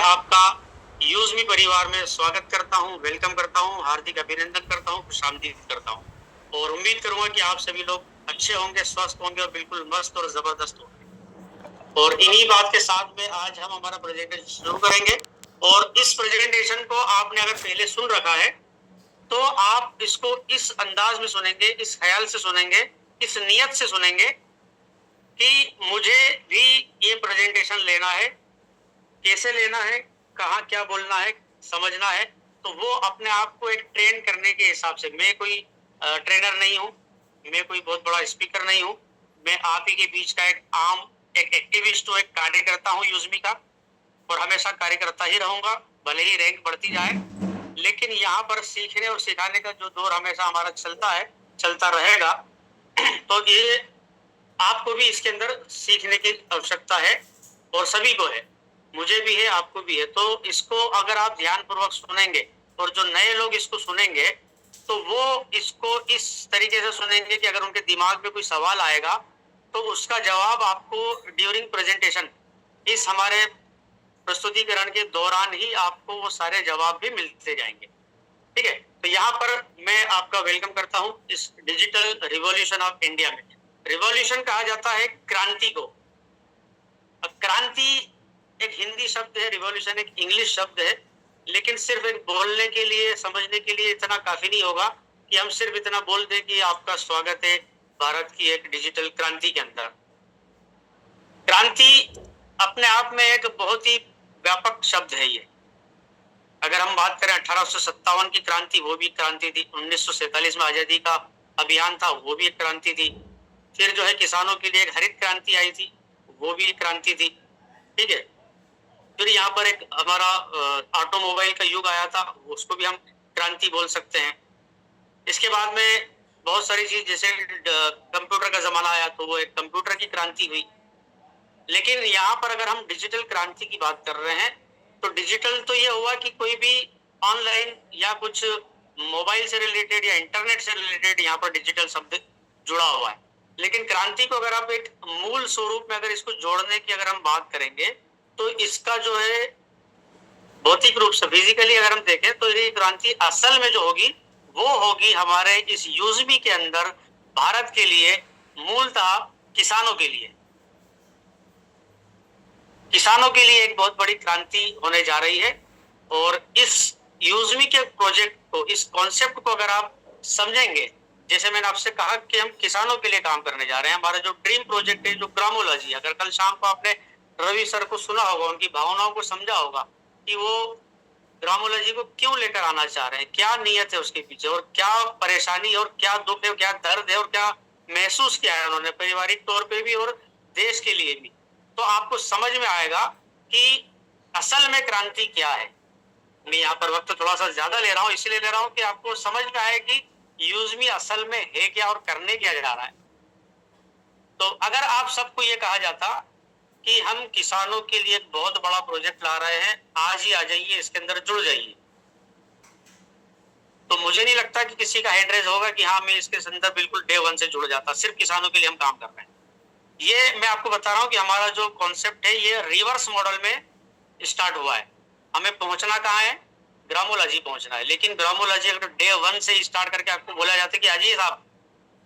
आपका यूज़मी परिवार में स्वागत करता हूँ, वेलकम करता हूँ, हार्दिक अभिनंदन करता हूँ, खुशामदीद करता हूँ और उम्मीद करूँगा कि आप सभी लोग अच्छे होंगे, स्वस्थ होंगे और बिल्कुल मस्त और ज़बरदस्त होंगे। और इन्हीं बात के साथ में आज हम हमारा प्रेजेंटेशन शुरू करेंगे और इस प्रेजेंटेशन को आपने अगर पहले सुन रखा है, तो आप इसको इस अंदाज में सुनेंगे, इस ख़्याल से सुनेंगे, इस नियत से सुनेंगे कि मुझे भी ये प्रेजेंटेशन लेना है, कैसे लेना है, कहाँ क्या बोलना है, समझना है, तो वो अपने आप को एक ट्रेन करने के हिसाब से। मैं कोई ट्रेनर नहीं हूँ, मैं कोई बहुत बड़ा स्पीकर नहीं हूँ, मैं आप ही के बीच का एक एक्टिविस्ट हूँ, एक कार्यकर्ता हूँ यूज़मी का और हमेशा कार्य करता ही रहूँगा, भले ही रैंक बढ़ती जाए। लेकिन यहाँ पर सीखने और सिखाने का जो दौर हमेशा हमारा चलता है, चलता रहेगा। तो ये आपको भी इसके अंदर सीखने की आवश्यकता है और सभी को है, मुझे भी है, आपको भी है। तो इसको अगर आप ध्यानपूर्वक सुनेंगे और जो नए लोग इसको सुनेंगे, तो वो इसको इस तरीके से सुनेंगे कि अगर उनके दिमाग में कोई सवाल आएगा, तो उसका जवाब आपको ड्यूरिंग प्रेजेंटेशन इस हमारे प्रस्तुतिकरण के दौरान ही आपको वो सारे जवाब भी मिलते जाएंगे। ठीक है, तो यहाँ पर मैं आपका वेलकम करता हूँ इस डिजिटल रिवॉल्यूशन ऑफ इंडिया में। रिवॉल्यूशन कहा जाता है क्रांति को। क्रांति एक हिंदी शब्द है, रिवॉल्यूशन एक इंग्लिश शब्द है, लेकिन सिर्फ एक बोलने के लिए, समझने के लिए इतना काफी नहीं होगा कि हम सिर्फ इतना बोल दें कि आपका स्वागत है भारत की एक डिजिटल क्रांति के अंदर। क्रांति अपने आप में एक बहुत ही व्यापक शब्द है ये। अगर हम बात करें 1857 की क्रांति, वो भी क्रांति थी। 1947 में आजादी का अभियान था, वो भी एक क्रांति थी। फिर जो है किसानों के लिए एक हरित क्रांति आई थी, वो भी एक क्रांति थी। ठीक है, फिर यहाँ पर एक हमारा ऑटोमोबाइल का युग आया था, उसको भी हम क्रांति बोल सकते हैं। इसके बाद में बहुत सारी चीज, जैसे कंप्यूटर का जमाना आया, तो वो एक कंप्यूटर की क्रांति हुई। लेकिन यहाँ पर अगर हम डिजिटल क्रांति की बात कर रहे हैं, तो डिजिटल तो ये हुआ कि कोई भी ऑनलाइन या कुछ मोबाइल से रिलेटेड या इंटरनेट से रिलेटेड यहाँ पर डिजिटल शब्द जुड़ा हुआ है। लेकिन क्रांति को अगर आप एक मूल स्वरूप में अगर इसको जोड़ने की अगर हम बात करेंगे, तो इसका जो है भौतिक रूप से, फिजिकली अगर हम देखें, तो ये क्रांति असल में जो होगी, वो होगी हमारे इस यूज़मी के अंदर भारत के लिए, मूलतः किसानों के लिए। किसानों के लिए एक बहुत बड़ी क्रांति होने जा रही है। और इस यूज़मी के प्रोजेक्ट को, इस कॉन्सेप्ट को अगर आप समझेंगे, जैसे मैंने आपसे कहा कि हम किसानों के लिए काम करने जा रहे हैं, हमारा जो ड्रीम प्रोजेक्ट है, जो ग्रामोलॉजी, अगर कल शाम को आपने रवि सर को सुना होगा, उनकी भावनाओं को समझा होगा कि वो ग्रामोलॉजी को क्यों लेकर आना चाह रहे हैं, क्या नियत है उसके पीछे और क्या परेशानी और क्या दुख है, क्या दर्द है और क्या महसूस किया है उन्होंने पारिवारिक तौर पे भी और देश के लिए भी। तो आपको समझ में आएगा कि असल में क्रांति क्या है। मैं यहाँ पर वक्त थोड़ा सा ज्यादा ले रहा हूँ, इसलिए ले रहा हूँ कि आपको समझ में आए कि यूज़मी असल में है क्या और करने क्या जा रहा है। तो अगर आप सबको ये कहा जाता कि हम किसानों के लिए एक बहुत बड़ा प्रोजेक्ट ला रहे हैं, आज ही आ जाइए, इसके अंदर जुड़ जाइए, तो मुझे नहीं लगता कि किसी का हेड रेज होगा कि हाँ मैं इसके अंदर बिल्कुल डे वन से जुड़ जाता। सिर्फ किसानों के लिए हम काम कर रहे हैं। ये मैं आपको बता रहा हूँ कि हमारा जो कॉन्सेप्ट है, ये रिवर्स मॉडल में स्टार्ट हुआ है। हमें पहुंचना कहाँ है? ग्रामोलॉजी पहुंचना है। लेकिन ग्रामोलॉजी अगर डे वन से स्टार्ट करके आपको बोला जाता है कि आइए साहब,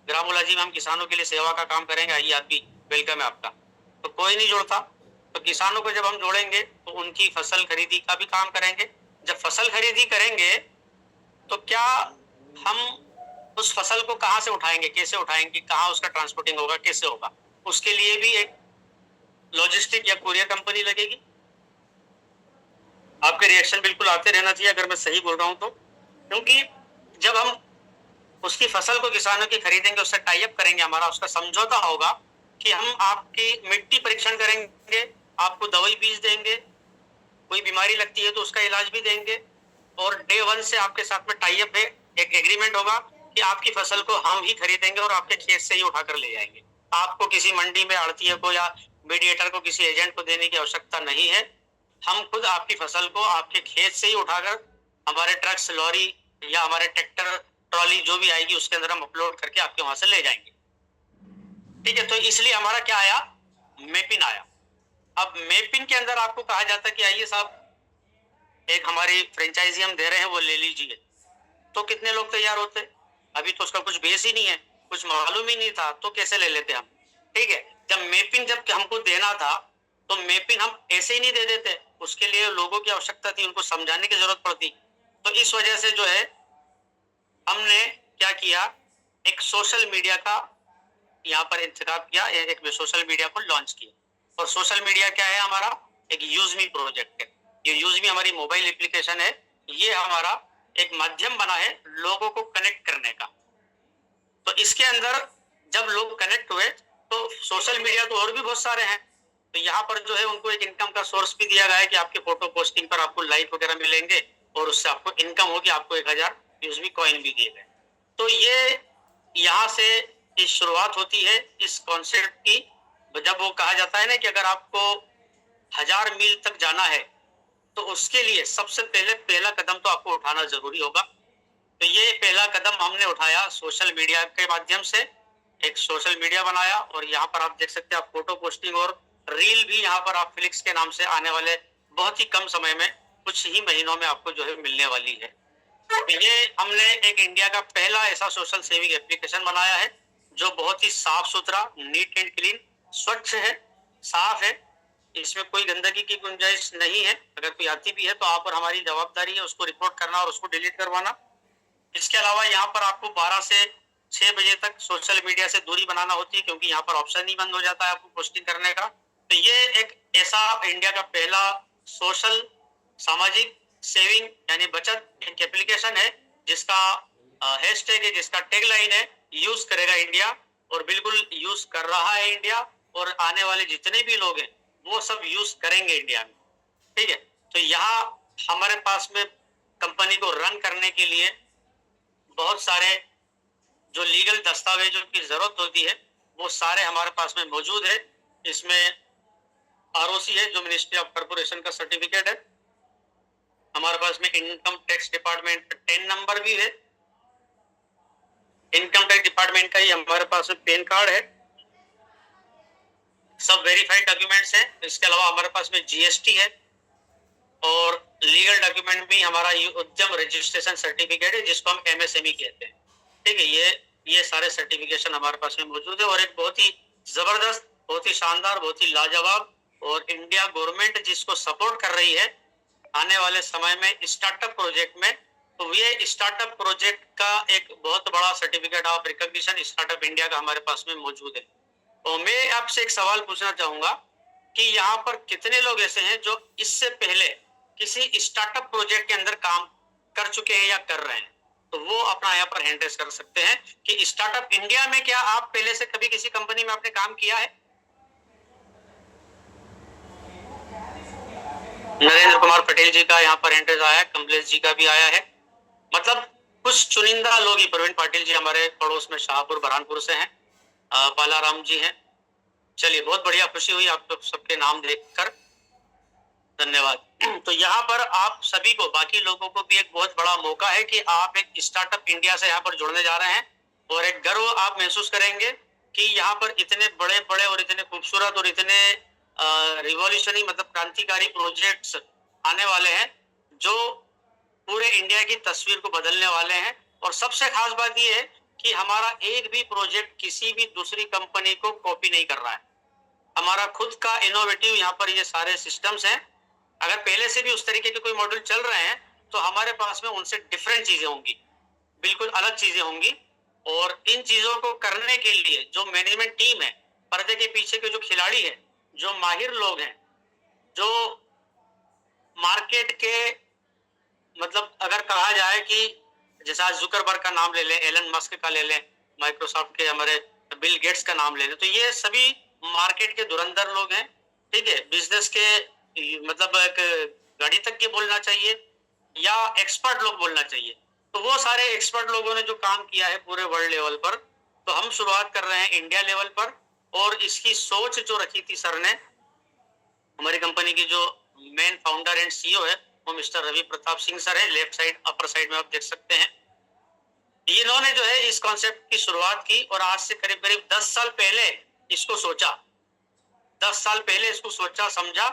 ग्रामोलॉजी में हम किसानों के लिए सेवा का काम करेंगे, आइए, आप भी वेलकम है आपका, तो कोई नहीं जुड़ता। तो किसानों को जब हम जोड़ेंगे, तो उनकी फसल खरीदी का भी काम करेंगे। जब फसल खरीदी करेंगे, तो क्या हम उस फसल को कहाँ से उठाएंगे, कैसे उठाएंगे, कहाँ उसका ट्रांसपोर्टिंग होगा, कैसे होगा, उसके लिए भी एक लॉजिस्टिक या कुरियर कंपनी लगेगी। आपके रिएक्शन बिल्कुल आते रहना चाहिए अगर मैं सही बोल रहा हूं तो, क्योंकि जब हम उसकी फसल को किसानों की खरीदेंगे, उससे टाई अप करेंगे, हमारा उसका समझौता होगा कि हम आपकी मिट्टी परीक्षण करेंगे, आपको दवाई बीज देंगे, कोई बीमारी लगती है तो उसका इलाज भी देंगे, और डे वन से आपके साथ में टाई अप है, एक एग्रीमेंट होगा कि आपकी फसल को हम ही खरीदेंगे और आपके खेत से ही उठाकर ले जाएंगे। आपको किसी मंडी में आड़तिये को या मीडिएटर को, किसी एजेंट को देने की आवश्यकता नहीं है। हम खुद आपकी फसल को आपके खेत से ही उठाकर हमारे ट्रक्स, लॉरी या हमारे ट्रैक्टर, ट्रॉली जो भी आएगी, उसके अंदर हम अपलोड करके आपके वहां से ले जाएंगे। ठीक है, तो इसलिए हमारा क्या आया? मैपिन आया। अब मैपिन के अंदर आपको कहा जाता है कि आइए साहब, एक हमारी फ्रेंचाइजी हम दे रहे हैं, वो ले लीजिए। तो कितने लोग तैयार होते? अभी तो उसका कुछ बेस ही नहीं है, कुछ मालूम ही नहीं था, तो कैसे ले लेते हम? ठीक है, जब मैपिंग जब हमको देना था तो मैपिंग हम ऐसे ही नहीं दे देते, उसके लिए लोगों की आवश्यकता थी, उनको समझाने की जरूरत पड़ती। तो इस वजह से जो है हमने क्या किया, एक सोशल मीडिया का यहाँ पर इंतजाम किया, एक सोशल मीडिया को लॉन्च किया। और सोशल मीडिया क्या है हमारा? एक यूजमी प्रोजेक्ट है। ये यूजमी हमारी मोबाइल एप्लीकेशन है, ये हमारा एक माध्यम बना है लोगों को कनेक्ट करने का। तो इसके अंदर जब लोग कनेक्ट हुए तो सोशल मीडिया तो और भी बहुत सारे हैं, तो यहाँ पर जो है उनको एक इनकम का सोर्स भी दिया गया है कि आपके फोटो पोस्टिंग पर आपको लाइक वगैरह मिलेंगे और उससे आपको इनकम होगी, आपको 1000 यूजमी कॉइन भी दिए गए। तो ये यहाँ से इस शुरुआत होती है इस कॉन्सेप्ट की। जब वो कहा जाता है ना कि अगर आपको 1000 मील तक जाना है तो उसके लिए सबसे पहले पहला कदम तो आपको उठाना जरूरी होगा। तो ये पहला कदम हमने उठाया सोशल मीडिया के माध्यम से, एक सोशल मीडिया बनाया और यहाँ पर आप देख सकते हैं, आप फोटो पोस्टिंग और रील भी यहाँ पर आप फ्लिक्स के नाम से आने वाले बहुत ही कम समय में, कुछ ही महीनों में आपको जो है मिलने वाली है। ये हमने एक इंडिया का पहला ऐसा सोशल सेविंग एप्लीकेशन बनाया है जो बहुत ही साफ सुथरा, नीट एंड क्लीन, स्वच्छ है, साफ है, इसमें कोई गंदगी की गुंजाइश नहीं है। अगर कोई आती भी है तो आप और हमारी जवाबदारी है उसको रिपोर्ट करना और उसको डिलीट करवाना। इसके अलावा यहाँ पर आपको 12 से 6 बजे तक सोशल मीडिया से दूरी बनाना होती है, क्योंकि यहाँ पर ऑप्शन ही बंद हो जाता है आपको पोस्टिंग करने का। तो ये एक ऐसा इंडिया का पहला सोशल सामाजिक सेविंग यानी बचत एक एप्लीकेशन है जिसका हैशटैग है, जिसका टैगलाइन है, यूज करेगा इंडिया। और बिल्कुल यूज कर रहा है इंडिया, और आने वाले जितने भी लोग हैं वो सब यूज करेंगे इंडिया में। ठीक है, तो यहाँ हमारे पास में कंपनी को रन करने के लिए बहुत सारे जो लीगल दस्तावेजों की जरूरत होती है वो सारे हमारे पास में मौजूद है। इसमें आरओसी है जो मिनिस्ट्री ऑफ कॉर्पोरेशन का सर्टिफिकेट है, हमारे पास में इनकम टैक्स डिपार्टमेंट 10 नंबर भी है, इनकम टैक्स डिपार्टमेंट का ही हमारे पास में पैन कार्ड है, सब वेरीफाइड डॉक्यूमेंट्स हैं। इसके अलावा हमारे पास में जीएसटी है और लीगल डॉक्यूमेंट भी हमारा उद्यम रजिस्ट्रेशन सर्टिफिकेट है जिसको हम एमएसएमई कहते हैं। ठीक है, ये सारे सर्टिफिकेशन हमारे पास में मौजूद है और एक बहुत ही जबरदस्त, बहुत ही शानदार, बहुत ही लाजवाब, और इंडिया गवर्नमेंट जिसको सपोर्ट कर रही है आने वाले समय में स्टार्टअप प्रोजेक्ट में, तो ये स्टार्टअप प्रोजेक्ट का एक बहुत बड़ा certificate of recognition startup India का हमारे पास में मौजूद है। और मैं आपसे एक सवाल पूछना चाहूंगा कि यहाँ पर कितने लोग ऐसे हैं जो इससे पहले किसी स्टार्टअप प्रोजेक्ट के अंदर काम कर चुके हैं या कर रहे हैं? तो वो अपना यहाँ पर हैंड रेस कर सकते हैं कि स्टार्टअप इंडिया में क्या आप पहले से कभी किसी कंपनी में आपने काम किया है? नरेंद्र कुमार पटेल जी का यहाँ पर हैंड रेस आया है, कमलेश जी का भी आया है। मतलब कुछ चुनिंदा लोग ही, प्रवीण पाटिल जी हमारे पड़ोस में शाहपुर बरहानपुर से हैं, बालाराम जी हैं। चलिए, बहुत बढ़िया, खुशी हुई आप सबके नाम देखकर, धन्यवाद। तो यहाँ पर आप सभी को, बाकी लोगों को भी एक बहुत बड़ा मौका है कि आप एक स्टार्टअप इंडिया से यहाँ पर जुड़ने जा रहे हैं और एक गर्व आप महसूस करेंगे कि यहाँ पर इतने बड़े बड़े और इतने खूबसूरत और इतने रिवॉल्यूशनरी मतलब क्रांतिकारी प्रोजेक्ट्स आने वाले हैं जो पूरे इंडिया की तस्वीर को बदलने वाले हैं। और सबसे खास बात यह है कि हमारा एक भी प्रोजेक्ट किसी भी दूसरी कंपनी को कॉपी नहीं कर रहा है, हमारा खुद का इनोवेटिव यहाँ पर ये सारे सिस्टम्स हैं। अगर पहले से भी उस तरीके के कोई मॉड्यूल चल रहे हैं तो हमारे पास में उनसे डिफरेंट चीजें होंगी, बिल्कुल अलग चीजें होंगी। और इन चीजों को करने के लिए जो मैनेजमेंट टीम है, पर्दे के पीछे के जो खिलाड़ी है, जो माहिर लोग हैं, जो मार्केट के मतलब अगर कहा जाए कि जैसा जुकरबर्ग का नाम ले लें, एलन मस्क का ले लें, माइक्रोसॉफ्ट के हमारे बिल गेट्स का नाम ले लें, तो ये सभी मार्केट के धुरंधर लोग हैं। ठीक है, बिजनेस के मतलब एक गाड़ी तक के बोलना चाहिए या एक्सपर्ट लोग बोलना चाहिए। तो वो सारे एक्सपर्ट लोगों ने जो काम किया है पूरे वर्ल्ड लेवल पर, तो हम शुरुआत कर रहे हैं इंडिया लेवल पर। और इसकी सोच जो रखी थी सर ने, हमारी कंपनी की जो मेन फाउंडर एंड सीईओ है वो मिस्टर रवि प्रताप सिंह सर है, लेफ्ट साइड अपर साइड में आप देख सकते हैं। इन्होंने जो है इस कॉन्सेप्ट की शुरुआत की और आज से करीब करीब 10 साल पहले इसको सोचा, 10 साल पहले इसको सोचा समझा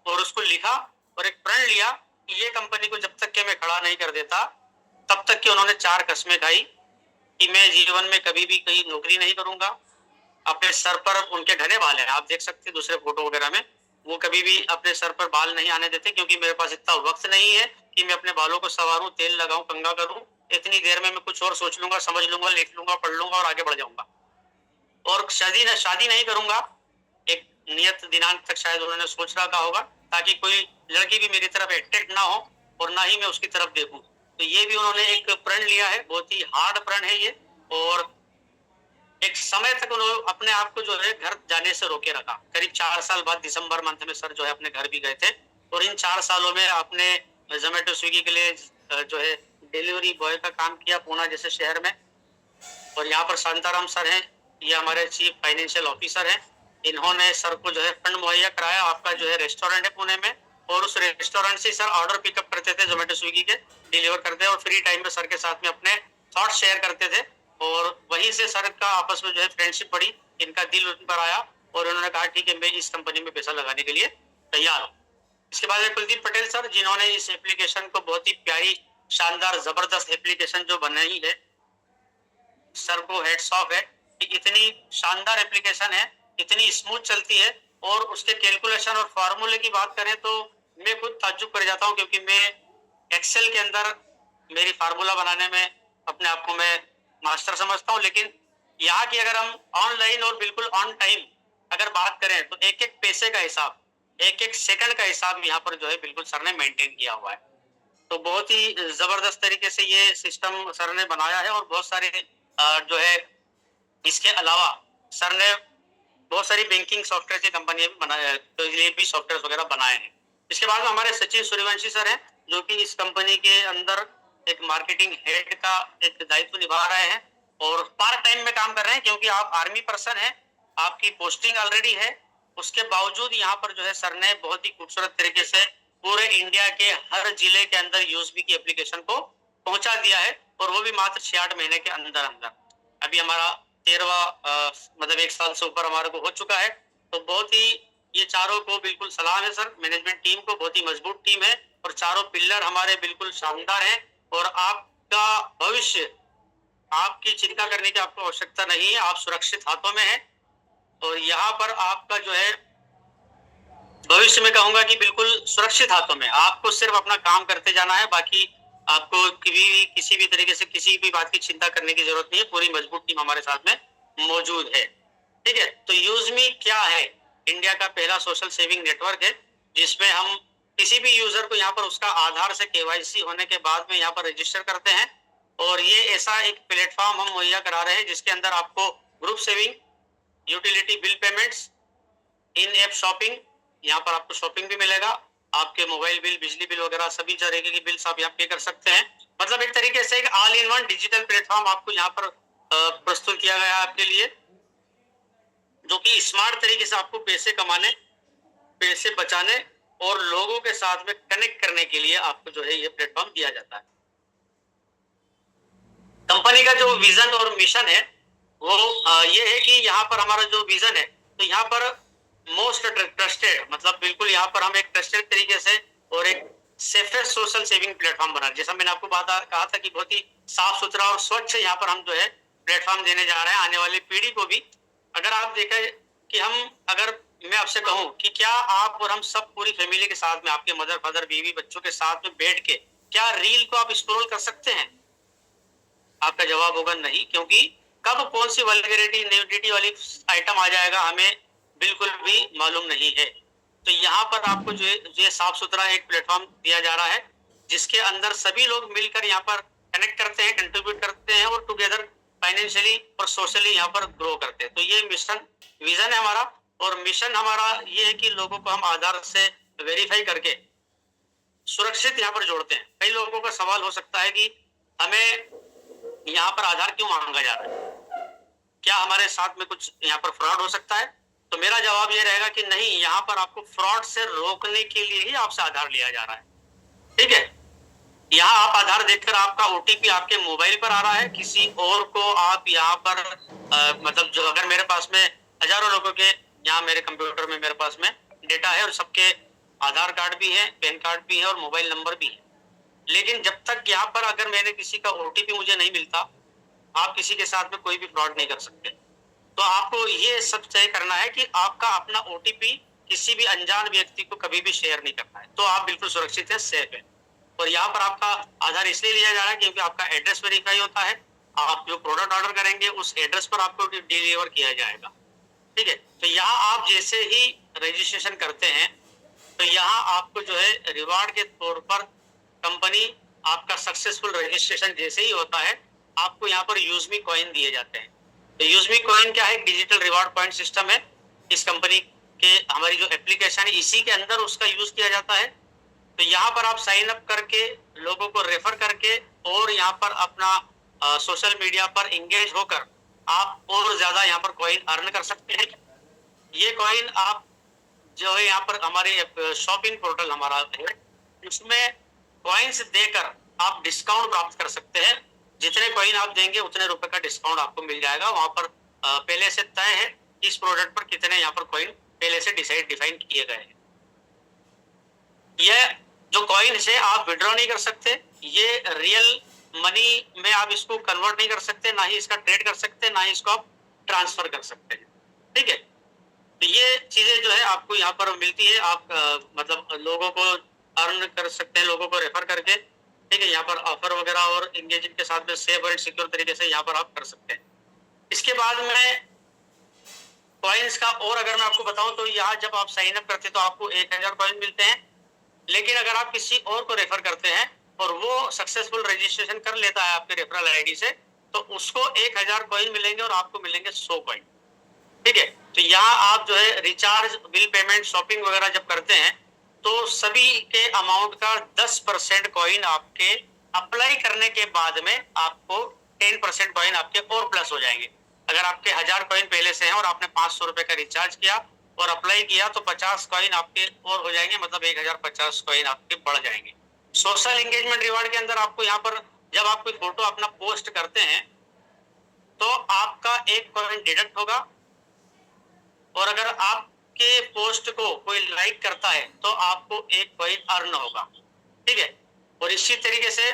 और उसको लिखा और एक प्रण लिया ये कंपनी को जब तक के मैं खड़ा नहीं कर देता, तब तक कि उन्होंने 4 कस्में खाई कि मैं जीवन में कभी भी कहीं नौकरी नहीं करूंगा। अपने सर पर उनके घने बाल हैं, आप देख सकते हैं दूसरे फोटो वगैरह में, वो कभी भी अपने सर पर बाल नहीं आने देते, क्योंकि मेरे पास इतना वक्त नहीं है कि मैं अपने बालों को संवारूं, तेल लगाऊं, कंघा करूं। इतनी देर में मैं कुछ और सोच लूंगा, समझ लूंगा, लिख लूंगा, पढ़ लूंगा और आगे बढ़ जाऊंगा। और शादी नहीं करूंगा, एक नियत दिनांक तक शायद उन्होंने सोच रखा होगा, ताकि कोई लड़की भी मेरी तरफ अट्रैक्ट ना हो और ना ही मैं उसकी तरफ देखूं। तो ये भी उन्होंने एक प्रण लिया है, बहुत ही हार्ड प्रण है ये। और एक समय तक उन्होंने अपने आप को जो है घर जाने से रोके रखा। करीब 4 साल बाद दिसंबर मंथ में सर जो है अपने घर भी गए थे, और इन 4 सालों में आपने जोमेटो स्विगी के लिए जो है डिलीवरी बॉय का काम किया पूना जैसे शहर में। और यहाँ पर शांताराम सर हैं, ये हमारे चीफ फाइनेंशियल ऑफिसर हैं। इन्होंने सर को जो है फंड मुहैया कराया। आपका जो है रेस्टोरेंट है पुणे में, और उस रेस्टोरेंट से सर ऑर्डर पिकअप करते थे जोमेटो स्विगी के, डिलीवर करते, और फ्री टाइम में सर के साथ में अपने थॉट्स शेयर करते थे। और वहीं से सर का आपस में जो है फ्रेंडशिप बढ़ी, इनका दिल उन पर आया, और उन्होंने कहा ठीक है मैं इस कंपनी में पैसा लगाने के लिए तैयार हूँ। इसके बाद कुलदीप पटेल सर, जिन्होंने इस एप्लीकेशन को बहुत ही प्यारी, शानदार, जबरदस्त एप्लीकेशन जो बनाई है, सर को हेड्स ऑफ है कि इतनी शानदार एप्लीकेशन है, इतनी स्मूथ चलती है। और उसके कैलकुलेशन और फार्मूले की बात करें तो मैं खुद ताज्जुब कर जाता हूं, क्योंकि मैं एक्सेल के अंदर मेरी फार्मूला बनाने में अपने आप को मैं मास्टर समझता हूं। लेकिन यहाँ की अगर हम ऑनलाइन और बिल्कुल ऑन टाइम अगर बात करें तो एक एक पैसे का हिसाब, एक एक सेकंड का हिसाब यहाँ पर जो है बिल्कुल सर ने मेंटेन किया हुआ है। तो बहुत ही जबरदस्त तरीके से ये सिस्टम सर ने बनाया है। और बहुत सारे जो है इसके अलावा सर ने बहुत सारी बैंकिंग सॉफ्टवेयर की कंपनी बनाए, तो ये भी सॉफ्टवेयर वगैरह बनाए हैं। इसके बाद में हमारे सचिन सूर्यवंशी सर हैं, जो कि इस कंपनी के अंदर एक मार्केटिंग हेड का एक दायित्व निभा रहे हैं, और पार्ट टाइम में काम कर रहे हैं, क्योंकि आप आर्मी पर्सन हैं, आपकी पोस्टिंग ऑलरेडी है। उसके बावजूद यहाँ पर जो है सर ने बहुत ही खूबसूरत तरीके से पूरे इंडिया के हर जिले के अंदर यूएसबी की एप्लीकेशन को पहुंचा दिया है, और वो भी मात्र 6-8 महीने के अंदर अंदर। अभी हमारा 13वां मतलब 1 साल से ऊपर हमारे को हो चुका है। तो बहुत ही ये चारों को बिल्कुल सलाम है सर, मैनेजमेंट टीम को, बहुत ही मजबूत टीम है, और चारों पिल्लर हमारे बिल्कुल शानदार हैं। और आपका भविष्य, आपकी चिंता करने की आपको आवश्यकता नहीं है, आप सुरक्षित हाथों में हैं। और यहाँ पर आपका जो है भविष्य में कहूंगा कि बिल्कुल सुरक्षित हाथों में, आपको सिर्फ अपना काम करते जाना है, बाकी आपको किसी भी तरीके से किसी भी बात की चिंता करने की जरूरत नहीं है। पूरी मजबूत टीम हमारे साथ में मौजूद है। ठीक है, तो यूजमी क्या है? इंडिया का पहला सोशल सेविंग नेटवर्क है, जिसमें हम किसी भी यूजर को यहाँ पर उसका आधार से केवाईसी होने के बाद में यहाँ पर रजिस्टर करते हैं। और ये ऐसा एक प्लेटफॉर्म हम मुहैया करा रहे हैं जिसके अंदर आपको group saving, utility bill payments, in app shopping, यहाँ पर आपको शॉपिंग भी मिलेगा, आपके मोबाइल बिल, बिजली बिल वगैरह सभी तरीके के बिल्स आप यहाँ पे कर सकते हैं। मतलब एक तरीके से एक all in one digital platform आपको यहाँ पर प्रस्तुत किया गया है आपके लिए, जो कि स्मार्ट तरीके से आपको पैसे कमाने, पैसे बचाने और लोगों के साथ में कनेक्ट करने के लिए आपको जो है ये प्लेटफॉर्म दिया जाता है। कंपनी का जो विजन और मिशन है वो ये है कि यहाँ पर हमारा जो विजन है, तो यहाँ पर मोस्ट ट्रस्टेड, मतलब बिल्कुल यहाँ पर हम एक ट्रस्टेड तरीके से और एक सेफेस्ट सोशल सेविंग प्लेटफॉर्म बना, जैसा मैंने आपको कहा था कि बहुत ही साफ सुथरा और स्वच्छ यहाँ पर हम जो है प्लेटफॉर्म देने जा रहे हैं आने वाली पीढ़ी को भी। अगर आप देखें कि अगर मैं आपसे कहूं कि क्या आप और हम सब पूरी फैमिली के साथ में, आपके मदर फादर बीवी बच्चों के साथ में बैठ के क्या रील को आप स्क्रॉल कर सकते हैं? आपका जवाब होगा नहीं, क्योंकि कब कौन सी वल्गैरिटी, न्यूडिटी वाली आइटम आ जाएगा हमें बिल्कुल भी मालूम नहीं है। तो यहाँ पर आपको जो है साफ सुथरा एक प्लेटफॉर्म दिया जा रहा है, जिसके अंदर सभी लोग मिलकर यहाँ पर कनेक्ट करते हैं, कंट्रीब्यूट करते हैं, और टुगेदर फाइनेंशियली और सोशली यहाँ पर ग्रो करते हैं। तो ये मिशन, विजन है हमारा, और मिशन हमारा ये है कि लोगों को हम आधार से वेरीफाई करके सुरक्षित यहाँ पर जोड़ते हैं। कई लोगों का सवाल हो सकता है कि हमें यहाँ पर आधार क्यों मांगा जा रहा है, क्या हमारे साथ में कुछ यहाँ पर फ्रॉड हो सकता है? तो मेरा जवाब ये रहेगा कि नहीं, यहाँ पर आपको फ्रॉड से रोकने के लिए ही आपसे आधार लिया जा रहा है। ठीक है, यहाँ आप आधार देखकर आपका ओटीपी आपके मोबाइल पर आ रहा है, किसी और को आप यहाँ पर मतलब जो, अगर मेरे पास में हजारों लोगों के यहाँ मेरे कंप्यूटर में मेरे पास में डेटा है और सबके आधार कार्ड भी है, पैन कार्ड भी है और मोबाइल नंबर भी है। लेकिन जब तक यहाँ पर अगर मैंने किसी का ओटीपी मुझे नहीं मिलता, आप किसी के साथ में कोई भी फ्रॉड नहीं कर सकते। तो आपको ये सब तय करना है कि आपका अपना ओटीपी किसी भी अनजान व्यक्ति को कभी भी शेयर नहीं करना है, तो आप बिल्कुल सुरक्षित है, सेफ है। और यहाँ पर आपका आधार इसलिए लिया जा रहा है क्योंकि आपका एड्रेस वेरीफाई होता है। आप जो प्रोडक्ट ऑर्डर करेंगे उस एड्रेस पर आपको डिलीवर किया जाएगा। ठीक है, तो यहाँ आप जैसे ही रजिस्ट्रेशन करते हैं तो यहाँ आपको जो है रिवार्ड के तौर पर कंपनी आपका सक्सेसफुल रजिस्ट्रेशन जैसे ही होता है आपको यहाँ पर यूजमी कॉइन दिए जाते हैं। तो यूजमी कॉइन क्या है? डिजिटल रिवार्ड पॉइंट सिस्टम है इस कंपनी के। हमारी जो एप्लीकेशन है इसी के अंदर उसका यूज किया जाता है। तो यहाँ पर आप साइन अप करके लोगों को रेफर करके और यहाँ पर अपना सोशल मीडिया पर इंगेज होकर आप और ज्यादा यहाँ पर कॉइन अर्न कर सकते हैं। ये कॉइन आप जो है यहाँ पर हमारे शॉपिंग पोर्टल हमारा है, उसमें कॉइन्स देकर आप डिस्काउंट प्राप्त कर सकते हैं। जितने कॉइन आप देंगे उतने रुपए का डिस्काउंट आपको मिल जाएगा। वहां पर पहले से तय है इस प्रोडक्ट पर कितने यहाँ पर कॉइन पहले से डिफाइन किए गए हैं। यह जो कॉइन है आप विड्रॉ नहीं कर सकते, ये रियल मनी में आप इसको कन्वर्ट नहीं कर सकते, ना ही इसका ट्रेड कर सकते, ना ही इसको आप ट्रांसफर कर सकते हैं। ठीक है, तो ये चीजें जो है आपको यहाँ पर मिलती है। आप मतलब लोगों को अर्न कर सकते हैं, लोगों को रेफर करके। ठीक है, यहाँ पर ऑफर वगैरह और एंगेजिंग के साथ में सेफ और सिक्योर तरीके से यहाँ पर आप कर सकते हैं। इसके बाद में कॉइन्स का और अगर मैं आपको बताऊं तो यहाँ जब आप साइन अप करते हैं तो आपको 1000 कॉइन मिलते हैं। लेकिन अगर आप किसी और को रेफर करते हैं और वो सक्सेसफुल रजिस्ट्रेशन कर लेता है आपके रेफरल आईडी से, तो उसको 1000 कॉइन मिलेंगे और आपको मिलेंगे 100 कॉइन। ठीक है, तो यहाँ आप जो है रिचार्ज, बिल पेमेंट, शॉपिंग वगैरह जब करते हैं तो सभी के अमाउंट का 10% कॉइन आपके अप्लाई करने के बाद में आपको 10% कॉइन आपके और प्लस हो जाएंगे। अगर आपके 1000 कॉइन पहले से हैं और आपने 500 रुपए का रिचार्ज किया और अप्लाई किया तो 50 कॉइन आपके और हो जाएंगे, मतलब 1050 कॉइन आपके बढ़ जाएंगे। सोशल एंगेजमेंट रिवार्ड के अंदर आपको यहाँ पर जब आप कोई फोटो अपना पोस्ट करते हैं तो आपका 1 कॉइन डिडक्ट होगा और अगर आपके पोस्ट को कोई लाइक करता है तो आपको 1 कॉइन अर्न होगा। ठीक है, और इसी तरीके से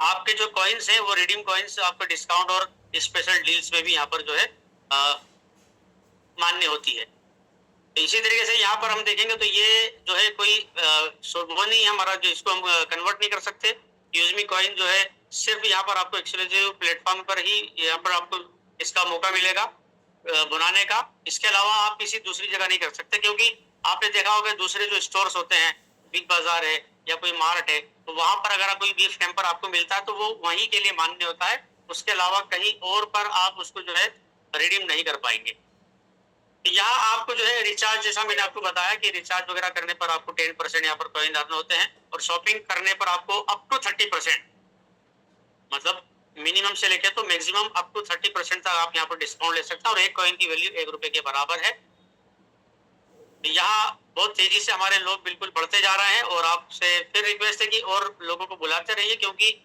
आपके जो कॉइन्स हैं वो रिडीम कॉइन्स आपको डिस्काउंट और स्पेशल डील्स में भी यहाँ पर जो है मान्य होती है। तो इसी तरीके से यहाँ पर हम देखेंगे तो ये जो है कोई वो नहीं हमारा जो इसको हम कन्वर्ट नहीं कर सकते। यूजमी कॉइन जो है सिर्फ यहाँ पर आपको एक्सक्लूसिव प्लेटफॉर्म पर ही यहाँ पर आपको इसका मौका मिलेगा बनाने का। इसके अलावा आप किसी दूसरी जगह नहीं कर सकते, क्योंकि आपने देखा होगा दूसरे जो स्टोर्स होते हैं, बिग बाजार है या कोई मार्ट है, तो वहां पर अगर कोई गिफ्ट हैम्पर आपको मिलता है तो वो वहीं के लिए मान्य होता है, उसके अलावा कहीं और पर आप उसको जो है रिडीम नहीं कर पाएंगे। यहाँ आपको जो है रिचार्ज, जैसा मैंने आपको बताया कि रिचार्ज वगैरह करने पर आपको 10% यहाँ पर कॉइन अर्न होते हैं और शॉपिंग करने पर आपको अप टू 30%, मतलब मिनिमम से लेके तो मैक्सिमम अप टू 30% तक आप यहाँ पर डिस्काउंट ले सकते हैं और 1 कॉइन की वैल्यू 1 रुपए के बराबर है। यहाँ बहुत तेजी से हमारे लोग बिल्कुल बढ़ते जा रहे हैं और आपसे फिर रिक्वेस्ट है कि और लोगों को बुलाते रहिए, क्योंकि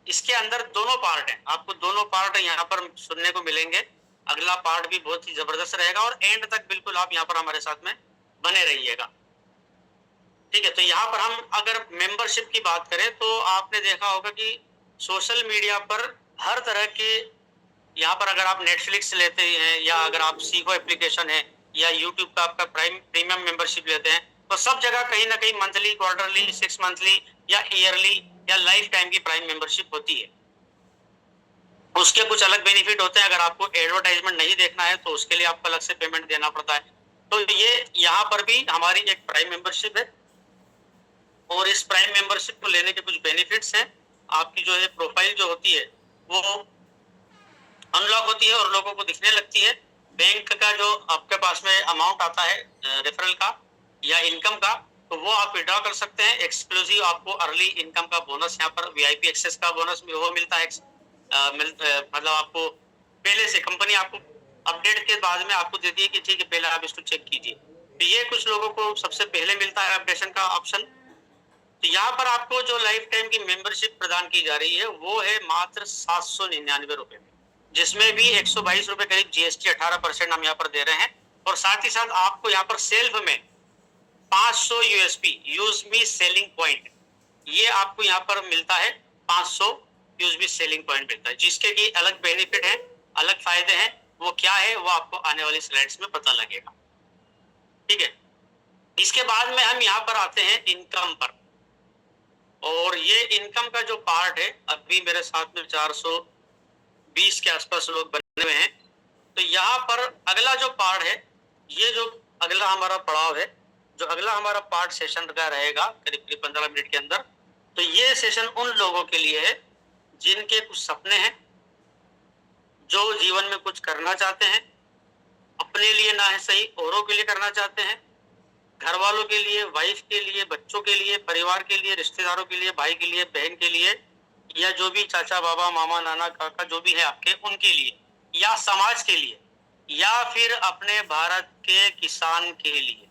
इसके अंदर दोनों पार्ट हैं। आपको दोनों पार्ट यहाँ पर सुनने को मिलेंगे। अगला पार्ट भी बहुत ही जबरदस्त रहेगा और एंड तक बिल्कुल आप यहाँ पर हमारे साथ में बने रहिएगा। ठीक है, तो यहाँ पर हम अगर मेंबरशिप की बात करें तो आपने देखा होगा कि सोशल मीडिया पर हर तरह के, यहाँ पर अगर आप नेटफ्लिक्स लेते हैं या अगर आप सीखो एप्लीकेशन है या यूट्यूब का आपका प्रीमियम मेंबरशिप लेते हैं, तो सब जगह कहीं ना कहीं मंथली, क्वार्टरली, 6 मंथली या ईयरली या लाइफ टाइम की प्राइम मेंबरशिप होती है। उसके कुछ अलग बेनिफिट होते हैं। अगर आपको एडवर्टाइजमेंट नहीं देखना है तो उसके लिए आपको अलग से पेमेंट देना पड़ता है। तो ये यहाँ पर भी हमारी एक प्राइम मेंबरशिप है और इस प्राइम मेंबरशिप को लेने के कुछ बेनिफिट्स हैं। आपकी जो है प्रोफाइल जो होती है वो अनलॉक होती है और लोगों को दिखने लगती है। बैंक का जो आपके पास में अमाउंट आता है रेफरल का या इनकम का, तो वो आप विड्रॉ कर सकते हैं। एक्सक्लूसिव आपको अर्ली इनकम का बोनस, यहाँ पर वीआईपी एक्सेस का बोनस वो मिलता है। मतलब आपको पहले से कंपनी आपको अपडेट के बाद में आपको देती है कि ठीक है पहले आप इसको चेक कीजिए। तो ये कुछ लोगों को सबसे पहले मिलता है अपडेशन का ऑप्शन। तो यहाँ पर आपको जो लाइफ टाइम की मेंबरशिप प्रदान की जा रही है वो है मात्र 799 रुपए में, जिसमें भी 122 रुपए करीब जीएसटी 18% हम यहाँ पर दे रहे हैं। और साथ ही साथ आपको यहाँ पर सेल्फ में 500 USP, use me selling point, ये आपको यहाँ पर मिलता है। 500 यूएसबी सेलिंग पॉइंट मिलता है, जिसके की अलग बेनिफिट है, अलग फायदे हैं। वो क्या है वो आपको आने वाली स्लाइड्स में पता लगेगा। ठीक है, इसके बाद में हम यहाँ पर आते हैं इनकम पर। और ये इनकम का जो पार्ट है, अभी मेरे साथ में 420 के आसपास लोग बने हुए हैं। तो यहाँ पर अगला जो पार्ट है, ये जो अगला हमारा पड़ाव है, जो अगला हमारा पार्ट सेशन का रहेगा करीब करीब 15 मिनट के अंदर। तो ये सेशन उन लोगों के लिए है जिनके कुछ सपने हैं, जो जीवन में कुछ करना चाहते हैं, अपने लिए ना है सही, औरों के लिए करना चाहते हैं, घर वालों के लिए, वाइफ के लिए, बच्चों के लिए, परिवार के लिए, रिश्तेदारों के लिए, भाई के लिए, बहन के लिए, या जो भी चाचा बाबा मामा नाना काका जो भी है आपके, उनके लिए, या समाज के लिए, या फिर अपने भारत के किसान के लिए।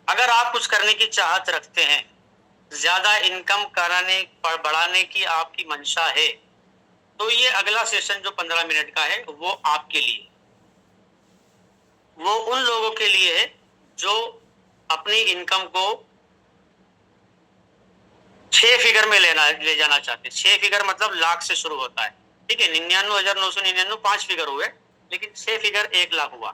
अगर आप कुछ करने की चाहत रखते हैं, ज्यादा इनकम कराने बढ़ाने की आपकी मंशा है, तो ये अगला सेशन जो 15 मिनट का है वो आपके लिए, वो उन लोगों के लिए है जो अपनी इनकम को 6 फिगर में ले जाना चाहते हैं। 6 फिगर मतलब लाख से शुरू होता है। ठीक है, 99,999 5 फिगर हुए, लेकिन 6 फिगर 1 लाख हुआ।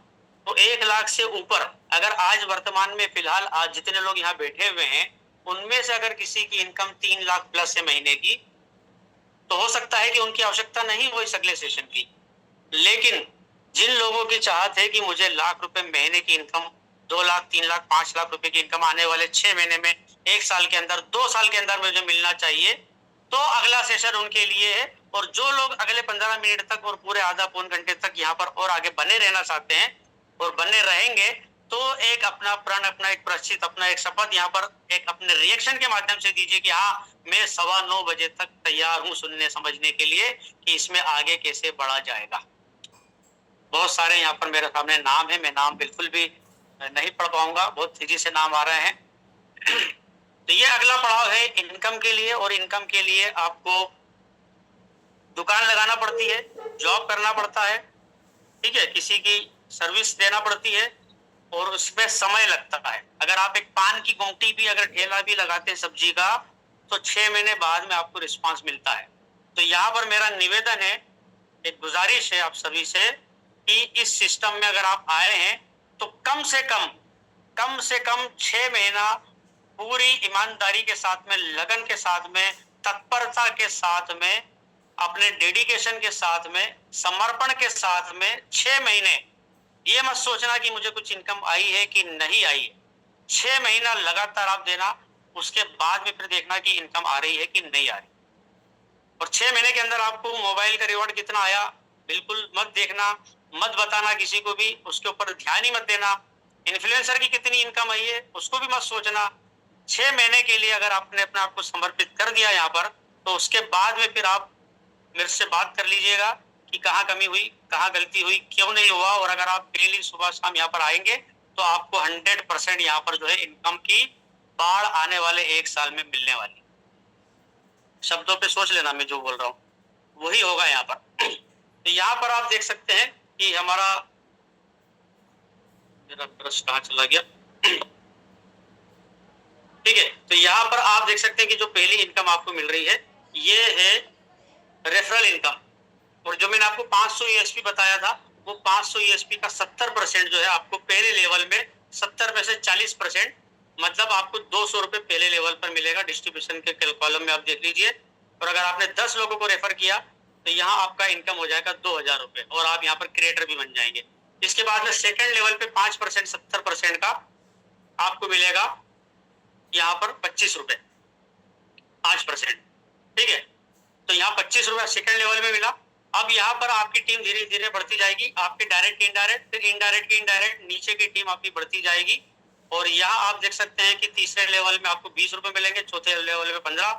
तो 1 लाख से ऊपर अगर आज वर्तमान में फिलहाल आज जितने लोग यहाँ बैठे हुए हैं, उनमें से अगर किसी की इनकम 3 लाख प्लस है महीने की, तो हो सकता है कि उनकी आवश्यकता नहीं हो इस अगले सेशन की। लेकिन जिन लोगों की चाहत है कि मुझे लाख रुपए महीने की इनकम, 2 लाख 3 लाख 5 लाख रुपए की इनकम आने वाले 6 महीने में, 1 साल के अंदर, 2 साल के अंदर मुझे मिलना चाहिए, तो अगला सेशन उनके लिए है। और जो लोग अगले 15 मिनट तक और पूरे आधा पौन घंटे तक यहाँ पर और आगे बने रहना चाहते हैं और बने रहेंगे, तो एक अपना प्रण, अपना एक प्रश्चित, अपना एक शपथ यहाँ पर एक अपने रिएक्शन के माध्यम से दीजिए कि हाँ, मैं 9:15 बजे तक तैयार हूँ सुनने समझने के लिए कि इसमें आगे कैसे बढ़ा जाएगा। बहुत सारे यहाँ पर मेरे सामने नाम है, मैं नाम बिल्कुल भी नहीं पढ़ पाऊंगा, बहुत तेजी से नाम आ रहे हैं। तो ये अगला पड़ाव है इनकम के लिए। और इनकम के लिए आपको दुकान लगाना पड़ती है, जॉब करना पड़ता है, ठीक है, किसी की सर्विस देना पड़ती है, और उसमें समय लगता है। अगर आप एक पान की गुमटी भी अगर ठेला भी लगाते हैं सब्जी का, तो 6 महीने बाद में आपको रिस्पांस मिलता है। तो यहाँ पर मेरा निवेदन है, एक गुजारिश है आप सभी से कि इस सिस्टम में अगर आप आए हैं तो कम से कम 6 महीना पूरी ईमानदारी के साथ में, लगन के साथ में, तत्परता के साथ में, अपने डेडिकेशन के साथ में, समर्पण के साथ में 6 महीने, ये मत सोचना कि मुझे कुछ इनकम आई है कि नहीं आई है। 6 महीना लगातार आप देना, उसके बाद में फिर देखना कि इनकम आ रही है कि नहीं आ रही। और 6 महीने के अंदर आपको मोबाइल का रिवॉर्ड कितना आया बिल्कुल मत देखना, मत बताना किसी को भी, उसके ऊपर ध्यान ही मत देना। इन्फ्लुएंसर की कितनी इनकम आई है उसको भी मत सोचना। 6 महीने के लिए अगर आपने अपने आप को समर्पित कर दिया यहाँ पर, तो उसके बाद में फिर आप मेरे से बात कर लीजिएगा कि कहाँ कमी हुई, कहाँ गलती हुई, क्यों नहीं हुआ। और अगर आप डेली सुबह शाम यहाँ पर आएंगे तो आपको 100% यहाँ पर जो है इनकम की बाढ़ आने वाले 1 साल में मिलने वाली। शब्दों पे सोच लेना मैं जो बोल रहा हूँ वही होगा यहाँ पर। तो यहाँ पर आप देख सकते हैं कि हमारा, मेरा ब्रश कहाँ चला गया, ठीक है। तो यहाँ पर आप देख सकते हैं कि जो पहली इनकम आपको मिल रही है ये है रेफरल इनकम। और जो मैंने आपको 500 यूएसपी बताया था, वो 500 यूएसपी का 70% जो है आपको पहले लेवल में, 70 में से 40%, मतलब आपको 200 रुपए पहले लेवल पर मिलेगा। डिस्ट्रीब्यूशन के कॉलम में आप देख लीजिए। और अगर आपने 10 लोगों को रेफर किया तो यहाँ आपका इनकम हो जाएगा 2000 रुपए, और आप यहाँ पर क्रिएटर भी बन जाएंगे। इसके बाद में सेकेंड लेवल पे 5%, 70% का आपको मिलेगा यहाँ पर 25 रुपए, 5%, ठीक है। तो यहाँ 25 रुपए सेकेंड लेवल में मिला। अब यहाँ पर आपकी टीम धीरे धीरे बढ़ती जाएगी, आपके डायरेक्ट इनडायरेक्ट, फिर इनडायरेक्ट की इनडायरेक्ट, नीचे की टीम आपकी बढ़ती जाएगी। और यहाँ आप देख सकते हैं कि तीसरे लेवल में आपको 20 रुपए मिलेंगे, चौथे लेवल में 15,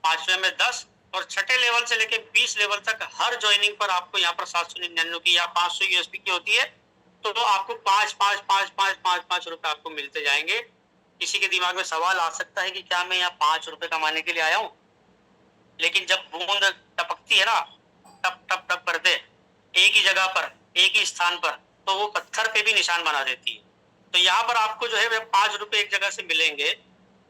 पांचवे में 10, और छठे लेवल से लेके 20 लेवल तक हर ज्वाइनिंग पर आपको यहाँ पर 799 की या 500 यूएसपी की होती है। तो आपको 5 रुपए आपको मिलते जाएंगे। किसी के दिमाग में सवाल आ सकता है कि क्या मैं यहाँ 5 रुपए कमाने के लिए आया हूँ? लेकिन जब बूंद टपकती है ना, टप टप टप करते एक ही जगह पर, एक ही स्थान पर, तो वो पत्थर पे भी निशान बना देती है। तो यहाँ पर आपको जो है 5 रुपए एक जगह से मिलेंगे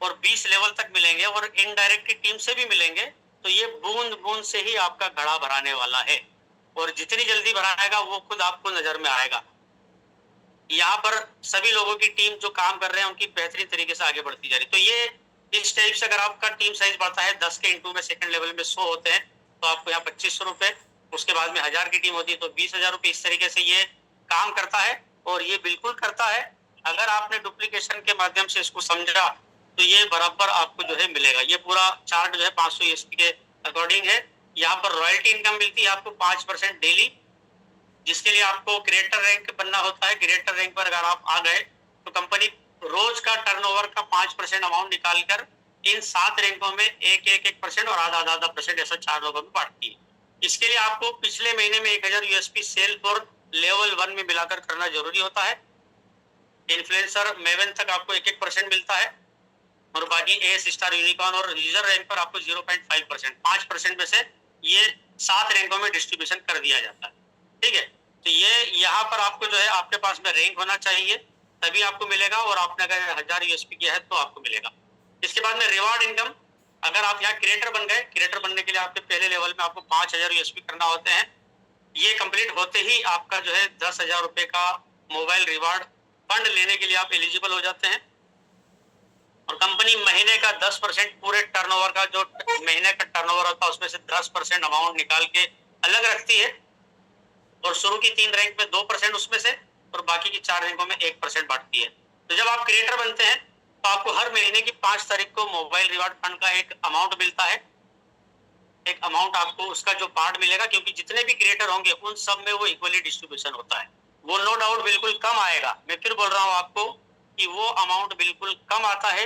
और 20 लेवल तक मिलेंगे और इनडायरेक्टली टीम से भी मिलेंगे। तो ये बूंद बूंद से ही आपका घड़ा भराने वाला है और जितनी जल्दी भराएगा वो खुद आपको नजर में आएगा। यहाँ पर सभी लोगों की टीम जो काम कर रहे हैं उनकी बेहतरीन तरीके से आगे बढ़ती जा रही है। तो ये इस टाइप से अगर आपका टीम साइज बढ़ता है 10 के इंटू में सेकंड लेवल में 100 होते हैं तो आपको यहाँ 2500 रुपए, उसके बाद में 1000 की टीम होती है तो 20,000 रुपए। इस तरीके से ये काम करता है और ये बिल्कुल करता है। अगर आपने डुप्लीकेशन के माध्यम से इसको समझा तो ये बराबर आपको जो है मिलेगा। ये पूरा चार्ट जो है 500 ईएसपी के अकॉर्डिंग है। यहाँ पर रॉयल्टी इनकम मिलती है आपको 5% डेली, जिसके लिए आपको क्रिएटर रैंक बनना होता है। क्रिएटर रैंक पर अगर आप आ गए तो कंपनी रोज का टर्नओवर का 5% अमाउंट निकालकर इन 7 रैंकों में 1% और आधा परसेंट ऐसा 4 लोगों में बांटती है। इसके लिए आपको पिछले महीने में 1000 यूएसपी सेल फॉर लेवल 1 में मिलाकर करना जरूरी होता है। इन्फ्लुएंसर मेवन तक आपको 1% मिलता है और बाकी एस स्टार यूनिकॉर्न और यूजर रैंक पर आपको 0.5%, 5% में से ये 7 रैंकों में डिस्ट्रीब्यूशन कर दिया जाता है। ठीक है, तो ये यहाँ पर आपको जो है आपके पास में रैंक होना चाहिए तभी आपको मिलेगा और आपने अगर 1000 यूएसपी किया है तो आपको मिलेगा। इसके बाद में रिवार्ड इनकम, अगर आप यहाँ क्रिएटर बन गए, क्रिएटर बनने के लिए आपके पहले लेवल में आपको 5000 यूएसपी करना होते हैं। ये कंप्लीट होते ही आपका जो है 10,000 रुपए का मोबाइल रिवार्ड फंड लेने के लिए आप एलिजिबल हो जाते हैं और कंपनी महीने का 10% पूरे टर्नओवर का, जो महीने का टर्नओवर होता है उसमें से 10% अमाउंट निकाल के अलग रखती है और शुरू की 3 रैंक में 2% उसमें से और बाकी की 4 रैंकों में 1% बांटती है। तो जब आप क्रिएटर बनते हैं तो आपको हर महीने की 5 तारीख को मोबाइल रिवार्ड फंड का एक अमाउंट मिलता है। एक अमाउंट आपको उसका जो पार्ट मिलेगा, क्योंकि जितने भी क्रिएटर होंगे उन सब में वो इक्वली डिस्ट्रीब्यूशन होता है। वो नो डाउट बिल्कुल कम आएगा, मैं फिर बोल रहा हूँ आपको कि वो अमाउंट बिल्कुल कम आता है,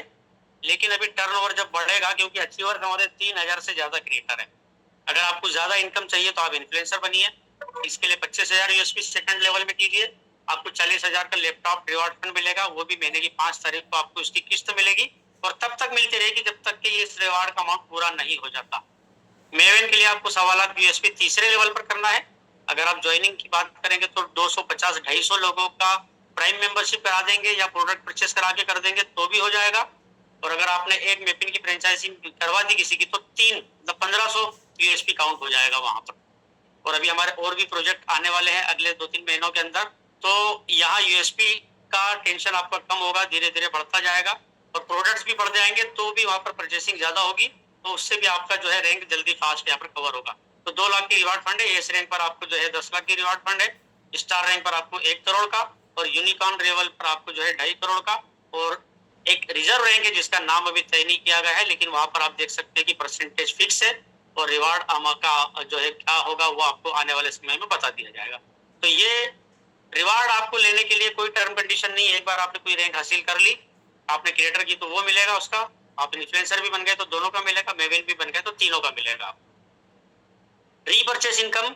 लेकिन अभी टर्नओवर जब बढ़ेगा, क्योंकि अचीवर हमारे 3000 से ज्यादा क्रिएटर है। अगर आपको ज्यादा इनकम चाहिए तो आप इन्फ्लुएंसर बनिए, इसके लिए 25,000 यूएसपी सेकंड लेवल में कीजिए, आपको 40,000 का लैपटॉप रिवार्ड फंड मिलेगा, वो भी महीने की 5 तारीख को आपको उसकी किस्त मिलेगी और तब तक मिलती रहेगी जब तक कि इस रिवार्ड का अमाउंट पूरा नहीं हो जाता। मेवन के लिए आपको 1.25 लाख यूएसपी तीसरे लेवल पर करना है। अगर आप ज्वाइनिंग की बात करेंगे तो 250-250 लोगों का प्राइम मेंबरशिप करा देंगे या प्रोडक्ट परचेस करा के कर देंगे तो भी हो जाएगा। और अगर आपने एक मेपिन की फ्रेंचाइजी करवा दी किसी की तो 1500 यूएसपी काउंट हो जाएगा वहां पर। और अभी हमारे और भी प्रोजेक्ट आने वाले हैं अगले 2-3 महीनों के अंदर, तो यहाँ यूएसपी का टेंशन आपका कम होगा, धीरे धीरे बढ़ता जाएगा और प्रोडक्ट्स भी बढ़ जाएंगे तो भी वहां पर परचेसिंग ज्यादा होगी, तो उससे भी आपका जो है रैंक जल्दी फास्ट यहाँ पर कवर होगा। तो 2 लाख की रिवार्ड फंड है, एस रैंक पर आपको जो है 10 लाख की रिवार्ड फंड है, स्टार रैंक पर आपको 1 करोड़ का और यूनिकॉर्न लेवल पर आपको जो है 2.5 करोड़ का और एक रिजर्व रैंक है जिसका नाम अभी तय नहीं किया गया है, लेकिन वहां पर आप देख सकते हैं कि परसेंटेज फिक्स है और रिवार्ड का जो है क्या होगा वो आपको आने वाले समय में बता दिया जाएगा। तो ये रिवार्ड आपको लेने के लिए कोई टर्म कंडीशन नहीं है। एक बार आपने कोई रैंक हासिल कर ली, आपने क्रिएटर की तो वो मिलेगा उसका, आप इन्फ्लुएंसर भी बन गए तो दोनों का मिलेगा, मेविन भी बन गए तो तीनों का मिलेगा। रीपरचेस इनकम,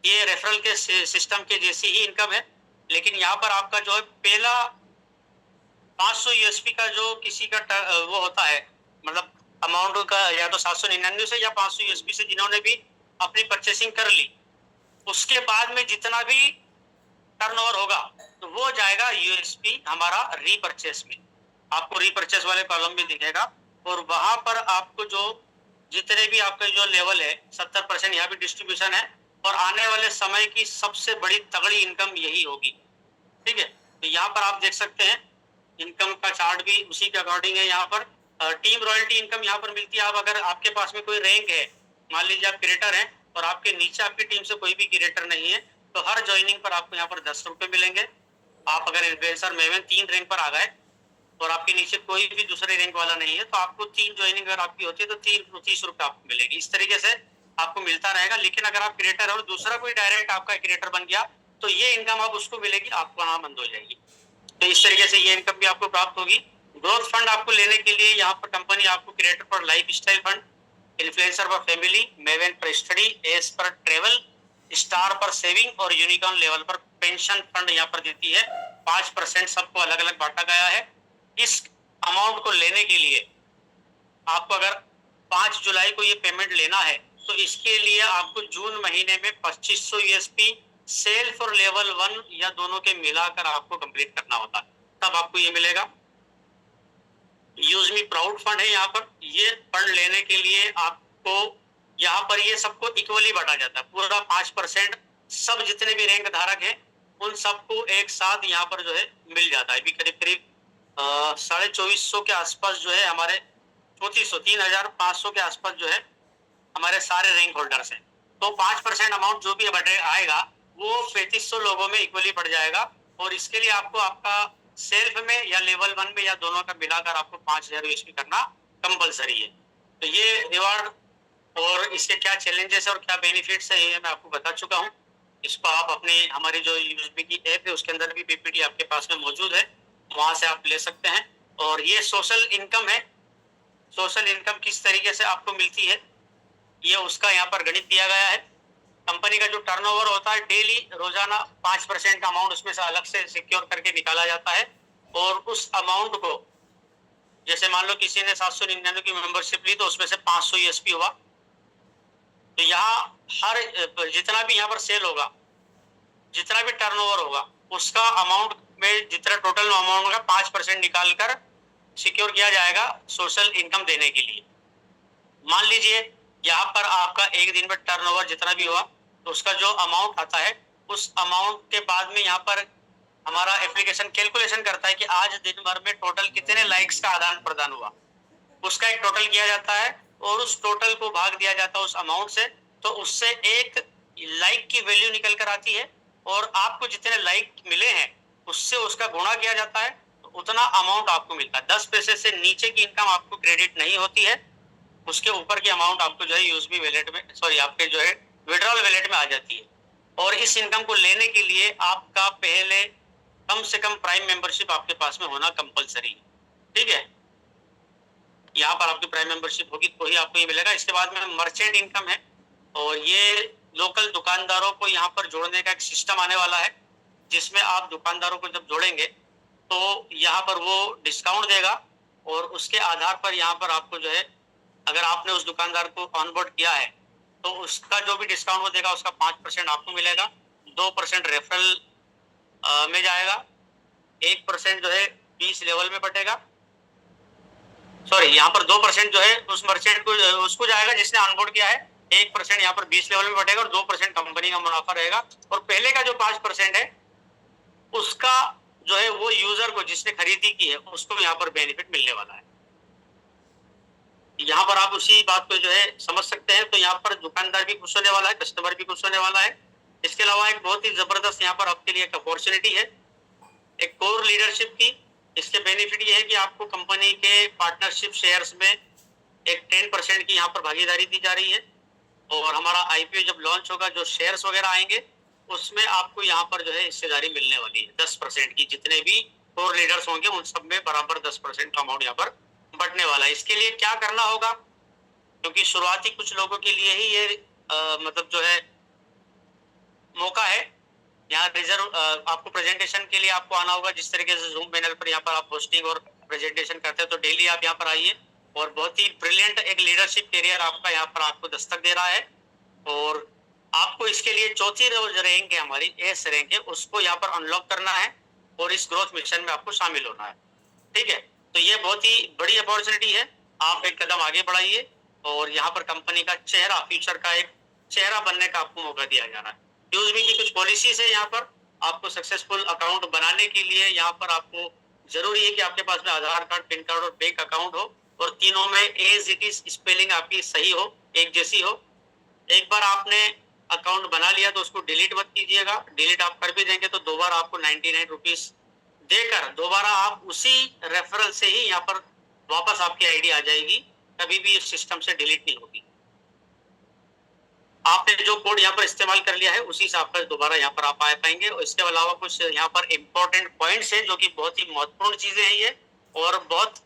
ये रेफरल के सिस्टम के जैसी ही इनकम है, लेकिन यहाँ पर आपका जो है पहला 500 यूएसपी का जो किसी का वो होता है, मतलब अमाउंट का या तो 799 से या 500 यूएसपी से जिन्होंने भी अपनी परचेसिंग कर ली, उसके बाद में जितना भी टर्नओवर होगा तो वो जाएगा यूएसपी हमारा रीपरचेस में। आपको रीपरचेस वाले कॉलम भी दिखेगा और वहां पर आपको जो जितने भी आपके जो लेवल है 70% यहाँ भी डिस्ट्रीब्यूशन है और आने वाले समय की सबसे बड़ी तगड़ी इनकम यही होगी। ठीक है, तो यहाँ पर आप देख सकते हैं इनकम का चार्ट भी उसी के अकॉर्डिंग है। यहाँ पर टीम रॉयल्टी इनकम यहाँ पर मिलती है। आप अगर आपके पास में कोई रैंक है, मान लीजिए आप क्रिएटर हैं और आपके नीचे आपकी टीम से कोई भी क्रिएटर नहीं है, तो हर ज्वाइनिंग पर आपको यहाँ पर 10 रुपए मिलेंगे। आप अगर इन्फ्लुएंसर मेवन 3 रैंक पर आ गए और आपके नीचे कोई भी दूसरे रैंक वाला नहीं है तो आपको 3 ज्वाइनिंग अगर आपकी होती है तो 30 रुपए आपको मिलेगी। इस तरीके से आपको मिलता रहेगा। लेकिन अगर आप क्रिएटर है और दूसरा कोई डायरेक्ट आपका क्रिएटर बन गया तो ये इनकम आप उसको मिलेगी, आपको वहां बंद हो जाएगी। तो इस तरीके से ये इनकम भी आपको प्राप्त होगी। ग्रोथ फंड आपको लेने के लिए यहाँ पर कंपनी आपको क्रिएटर पर लाइफ स्टाइल फंड, इन्फ्लुएंसर पर फैमिली, मेवन पर स्टडी, एस पर ट्रेवल, स्टार पर सेविंग और यूनिकॉर्न लेवल पर पेंशन फंड यहाँ पर देती है। 5% सबको अलग अलग बांटा गया है। इस अमाउंट को लेने के लिए आपको अगर 5 जुलाई को ये पेमेंट लेना है तो इसके लिए आपको जून महीने में 2500 यूएसपी सेल्फ और लेवल 1 या दोनों के मिलाकर आपको कंप्लीट करना होता है, तब आपको ये मिलेगा। यूज मी प्राउड फंड है, यहाँ पर ये फंड लेने के लिए आपको यहाँ पर ये सबको इक्वली बांटा जाता है, पूरा 5% सब जितने भी रैंक धारक हैं उन सबको एक साथ यहाँ पर जो है मिल जाता है। अभी करीब करीब 2450 के आसपास जो है हमारे 3500 के आसपास जो है हमारे सारे रैंक होल्डर्स हैं। तो 5% अमाउंट जो भी आएगा वो 3500 लोगों में इक्वली बढ़ जाएगा, और इसके लिए आपको आपका सेल्फ में या लेवल 1 में या दोनों का मिलाकर आपको 5000 यूएसपी करना कंपलसरी है। तो ये रिवार्ड और इसके क्या चैलेंजेस और क्या बेनिफिट्स है ये मैं आपको बता चुका हूँ। इसको आप अपने हमारी जो यूएसबी की ऐप है उसके अंदर भी पीपीटी आपके पास में मौजूद है, वहां से आप ले सकते हैं। और ये सोशल इनकम है, सोशल इनकम किस तरीके से आपको मिलती है ये उसका यहाँ पर गणित दिया गया है। कंपनी का जो टर्नओवर होता है डेली रोजाना 5% का अमाउंट उसमें से अलग से सिक्योर करके निकाला जाता है, और उस अमाउंट को जैसे मान लो किसी ने 799 की मेंबरशिप ली तो उसमें से 500 यूएसपी हुआ, तो यहाँ हर जितना भी यहाँ पर सेल होगा, जितना भी टर्नओवर होगा उसका अमाउंट में जितना टोटल अमाउंट होगा 5% निकालकर सिक्योर किया जाएगा सोशल इनकम देने के लिए। मान लीजिए यहाँ पर आपका एक दिन में टर्नओवर जितना भी हुआ तो उसका जो अमाउंट आता है उस अमाउंट के बाद में यहाँ पर हमारा एप्लीकेशन कैलकुलेशन करता है कि आज दिन भर में टोटल कितने लाइक्स का आदान प्रदान हुआ, उसका एक टोटल किया जाता है और उस टोटल को भाग दिया जाता है उस अमाउंट से, तो उससे एक लाइक की वैल्यू निकल कर आती है, और आपको जितने लाइक मिले हैं उससे उसका गुणा किया जाता है तो उतना अमाउंट आपको मिलता है। 10 पैसे से नीचे की इनकम आपको क्रेडिट नहीं होती है, उसके ऊपर की अमाउंट आपको जो है यूएसबी वैलेट में आपके जो है विड्रॉल वैलेट में आ जाती है। और इस इनकम को लेने के लिए आपका पहले कम से कम प्राइम मेंबरशिप आपके पास में होना कंपलसरी है, ठीक है। यहाँ पर आपकी प्राइम मेंबरशिप होगी तो ही आपको ये मिलेगा। इसके बाद में मर्चेंट इनकम है, और ये लोकल दुकानदारों को यहाँ पर जोड़ने का एक सिस्टम आने वाला है, जिसमें आप दुकानदारों को जब जोड़ेंगे तो यहाँ पर वो डिस्काउंट देगा, और उसके आधार पर यहाँ पर आपको जो है अगर आपने उस दुकानदार को ऑनबोर्ड किया है तो उसका जो भी डिस्काउंट वो देगा उसका 5% आपको मिलेगा, 2% रेफरल में जाएगा, 1% जो है 20 लेवल में बटेगा, सॉरी यहाँ पर 2% जो है उस मर्चेंट को उसको जाएगा जिसने ऑनबोर्ड किया है, 1% यहाँ पर 20 लेवल में बटेगा और 2% कंपनी का मुनाफा रहेगा। और पहले का जो 5% है उसका जो है वो यूजर को जिसने खरीदी की है उसको यहाँ पर बेनिफिट मिलने वाला है। यहाँ पर आप उसी बात को जो है समझ सकते हैं। तो यहाँ पर दुकानदार भी खुश होने वाला है, कस्टमर भी खुश होने वाला है। इसके अलावा एक बहुत ही जबरदस्त यहाँ पर आपके लिए एक अपॉर्चुनिटी है एक कोर लीडरशिप की। इसके बेनिफिट ये है कि आपको कंपनी के पार्टनरशिप शेयर्स में एक 10% की यहाँ पर भागीदारी दी जा रही है, और हमारा आईपीओ जब लॉन्च होगा जो शेयर्स वगैरह आएंगे उसमें आपको यहाँ पर जो है हिस्सेदारी मिलने वाली है 10% की। जितने भी कोर लीडर्स होंगे उन सब में बराबर 10% का अमाउंट यहाँ पर बढ़ने वाला है। इसके लिए क्या करना होगा, क्योंकि शुरुआती कुछ लोगों के लिए ही ये मतलब जो है मौका है। यहाँ रिजर्व आपको प्रेजेंटेशन के लिए आपको आना होगा, जिस तरीके से जूम पैनल पर यहाँ पर आप होस्टिंग और प्रेजेंटेशन करते हैं तो डेली आप यहाँ पर आइए, और बहुत ही ब्रिलियंट एक लीडरशिप कैरियर आपका यहाँ पर आपको दस्तक दे रहा है। और आपको इसके लिए चौथी रैंक है हमारी एस रैंक है, उसको यहाँ पर अनलॉक करना है और इस ग्रोथ मिशन में आपको शामिल होना है, ठीक है। तो ये बहुत ही बड़ी अपॉर्चुनिटी है, आप एक कदम आगे बढ़ाइए और यहाँ पर कंपनी का चेहरा, फ्यूचर का एक चेहरा बनने का आपको मौका दिया जा रहा है। यूजबी की कुछ पॉलिसीज है यहाँ पर आपको सक्सेसफुल अकाउंट बनाने के लिए। यहाँ पर आपको जरूरी है कि आपके पास में आधार कार्ड, पैन कार्ड और बैंक अकाउंट हो, और तीनों में एज इट इज स्पेलिंग आपकी सही हो, एक जैसी हो। एक बार आपने अकाउंट बना लिया तो उसको डिलीट मत कीजिएगा, डिलीट आप कर भी देंगे तो दोबारा आपको 99 रुपीज देकर दोबारा आप उसी रेफरल से ही यहाँ पर वापस आपकी आईडी आ जाएगी, कभी भी इस सिस्टम से डिलीट नहीं होगी। आपने जो कोड यहाँ पर इस्तेमाल कर लिया है उसी से आपका दोबारा यहाँ पर आप आ पाएंगे। और इसके अलावा कुछ यहाँ पर इम्पोर्टेंट पॉइंट्स हैं जो कि बहुत ही महत्वपूर्ण चीजें हैं ये, और बहुत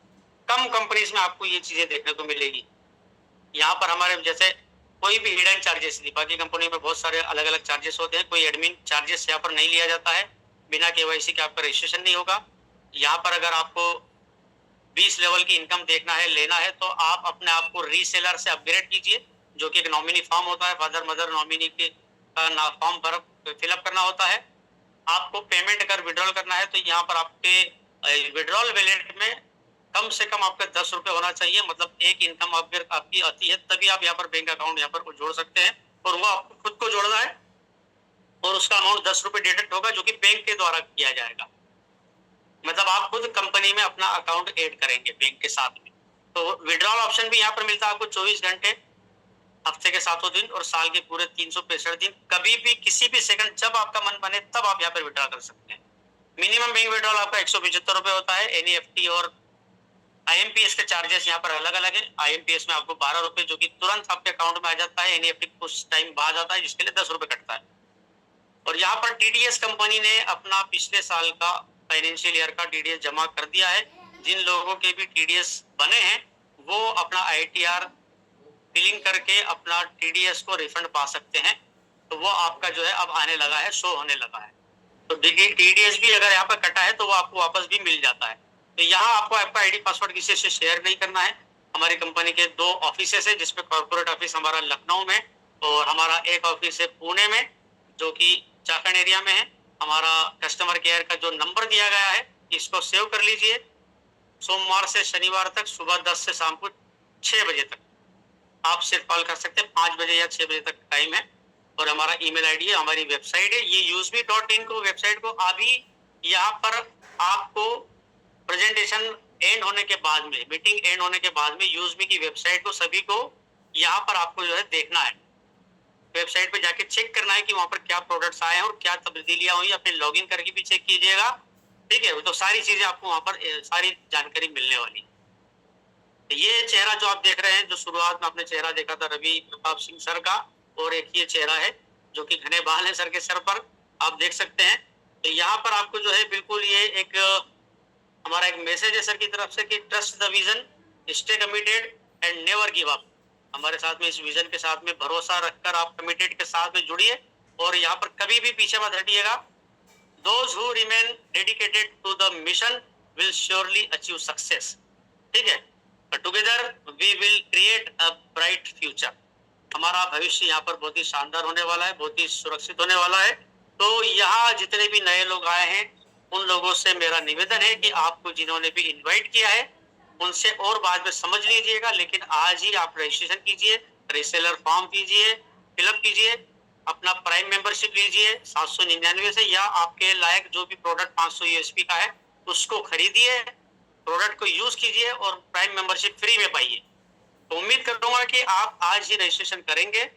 कम कंपनीज में आपको ये चीजें देखने को मिलेगी। यहाँ पर हमारे जैसे कोई भी हिडन चार्जेस नहीं, बाकी कंपनी में बहुत सारे अलग अलग चार्जेस होते हैं, कोई एडमिन चार्जेस यहाँ पर नहीं लिया जाता है, बिना केवाईसी के आपका रजिस्ट्रेशन नहीं होगा। यहाँ पर अगर आपको 20 लेवल की इनकम देखना है, लेना है, तो आप अपने आप को रीसेलर से अपग्रेड कीजिए, जो कि एक नॉमिनी फॉर्म होता है, फादर मदर नॉमिनी के फॉर्म पर फिलअप करना होता है। आपको पेमेंट अगर विड्रॉल करना है तो यहाँ पर आपके विड्रॉल वैलेट में कम से कम आपका 10 रुपए होना चाहिए, मतलब एक इनकम अगर आपकी आती है तभी आप यहाँ पर बैंक अकाउंट यहाँ पर जोड़ सकते हैं, और वो आपको खुद को जोड़ना है और उसका अमाउंट 10 रुपए डिडक्ट होगा जो कि बैंक के द्वारा किया जाएगा। मतलब आप खुद कंपनी में अपना अकाउंट ऐड करेंगे बैंक के साथ में। तो विड्रॉल ऑप्शन भी यहाँ पर मिलता है आपको 24 घंटे, हफ्ते के 7 दिन और साल के पूरे 365 दिन, कभी भी किसी भी सेकंड जब आपका मन बने तब आप यहाँ पर विड्रॉ कर सकते हैं। मिनिमम बैंक विड्रॉल आपका 175 रुपए होता है। एनईएफटी और आईएमपीएस के चार्जेस यहाँ पर अलग अलग है। आईएमपीएस में आपको 12 रुपए जो कि तुरंत आपके अकाउंट में आ जाता है, एनईएफटी कुछ टाइम बाद आता है जिसके लिए 10 रुपए कटता है। और यहाँ पर टीडीएस कंपनी ने अपना पिछले साल का फाइनेंशियल ईयर का टीडीएस जमा कर दिया है। जिन लोगों के भी टीडीएस बने हैं वो अपना आईटीआर फिलिंग करके अपना टीडीएस को रिफंड पा सकते हैं। तो वो आपका जो है अब आने लगा है, शो होने लगा है। तो टीडीएस भी अगर यहाँ पर कटा है तो वो आपको वापस भी मिल जाता है। तो यहाँ आपको आपका आईडी पासवर्ड किसी से शेयर नहीं करना है। हमारी कंपनी के 2 ऑफिस है, जिसमें कॉर्पोरेट ऑफिस हमारा लखनऊ में और हमारा एक ऑफिस है पुणे में जो कि चाकण एरिया में है। हमारा कस्टमर केयर का जो नंबर दिया गया है इसको सेव कर लीजिए। सोमवार से शनिवार तक सुबह 10 से शाम को 6 बजे तक आप सिर्फ कॉल कर सकते हैं। 5 बजे या 6 बजे तक टाइम है। और हमारा ईमेल आईडी है, हमारी वेबसाइट है, ये usme.in को वेबसाइट को अभी यहाँ पर आपको प्रेजेंटेशन एंड होने के बाद में, मीटिंग एंड होने के बाद में यूजमी की वेबसाइट को सभी को यहाँ पर आपको जो है देखना है। वेबसाइट पे जाके चेक करना है कि वहां पर क्या प्रोडक्ट्स आए हैं और क्या तब्दीलियां हुई, अपने लॉगिन करके भी चेक कीजिएगा। ठीक है, तो सारी चीजें आपको वहां पर सारी जानकारी मिलने वाली। ये चेहरा जो आप देख रहे हैं, जो शुरुआत में आपने चेहरा देखा था रवि प्रताप सिंह सर का, और एक ये चेहरा है जो कि घने बाल है सर के सर पर, आप देख सकते हैं। तो यहाँ पर आपको जो है बिल्कुल ये एक हमारा एक मैसेज है सर की तरफ से कि trust the vision, stay committed and never give up. हमारे साथ में इस विजन के साथ में भरोसा रखकर आप कमिटेड के साथ में जुड़िए और यहाँ पर कभी भी पीछे मत हटिएगा। Those who remain dedicated to the mission will surely achieve success। ठीक है, together we will create a bright future. हमारा भविष्य यहाँ पर बहुत ही शानदार होने वाला है, बहुत ही सुरक्षित होने वाला है। तो यहाँ जितने भी नए लोग आए हैं उन लोगों से मेरा निवेदन है कि आपको जिन्होंने भी इनवाइट किया है उनसे और बाद में समझ लीजिएगा, लेकिन आज ही आप रजिस्ट्रेशन कीजिए, रीसेलर फॉर्म कीजिए, फिलअप कीजिए, अपना प्राइम मेंबरशिप लीजिए 799 से, या आपके लायक जो भी प्रोडक्ट 500 यूएसपी का है उसको खरीदिए, प्रोडक्ट को यूज कीजिए और प्राइम मेंबरशिप फ्री में पाइए। तो उम्मीद करूंगा कि आप आज ही रजिस्ट्रेशन करेंगे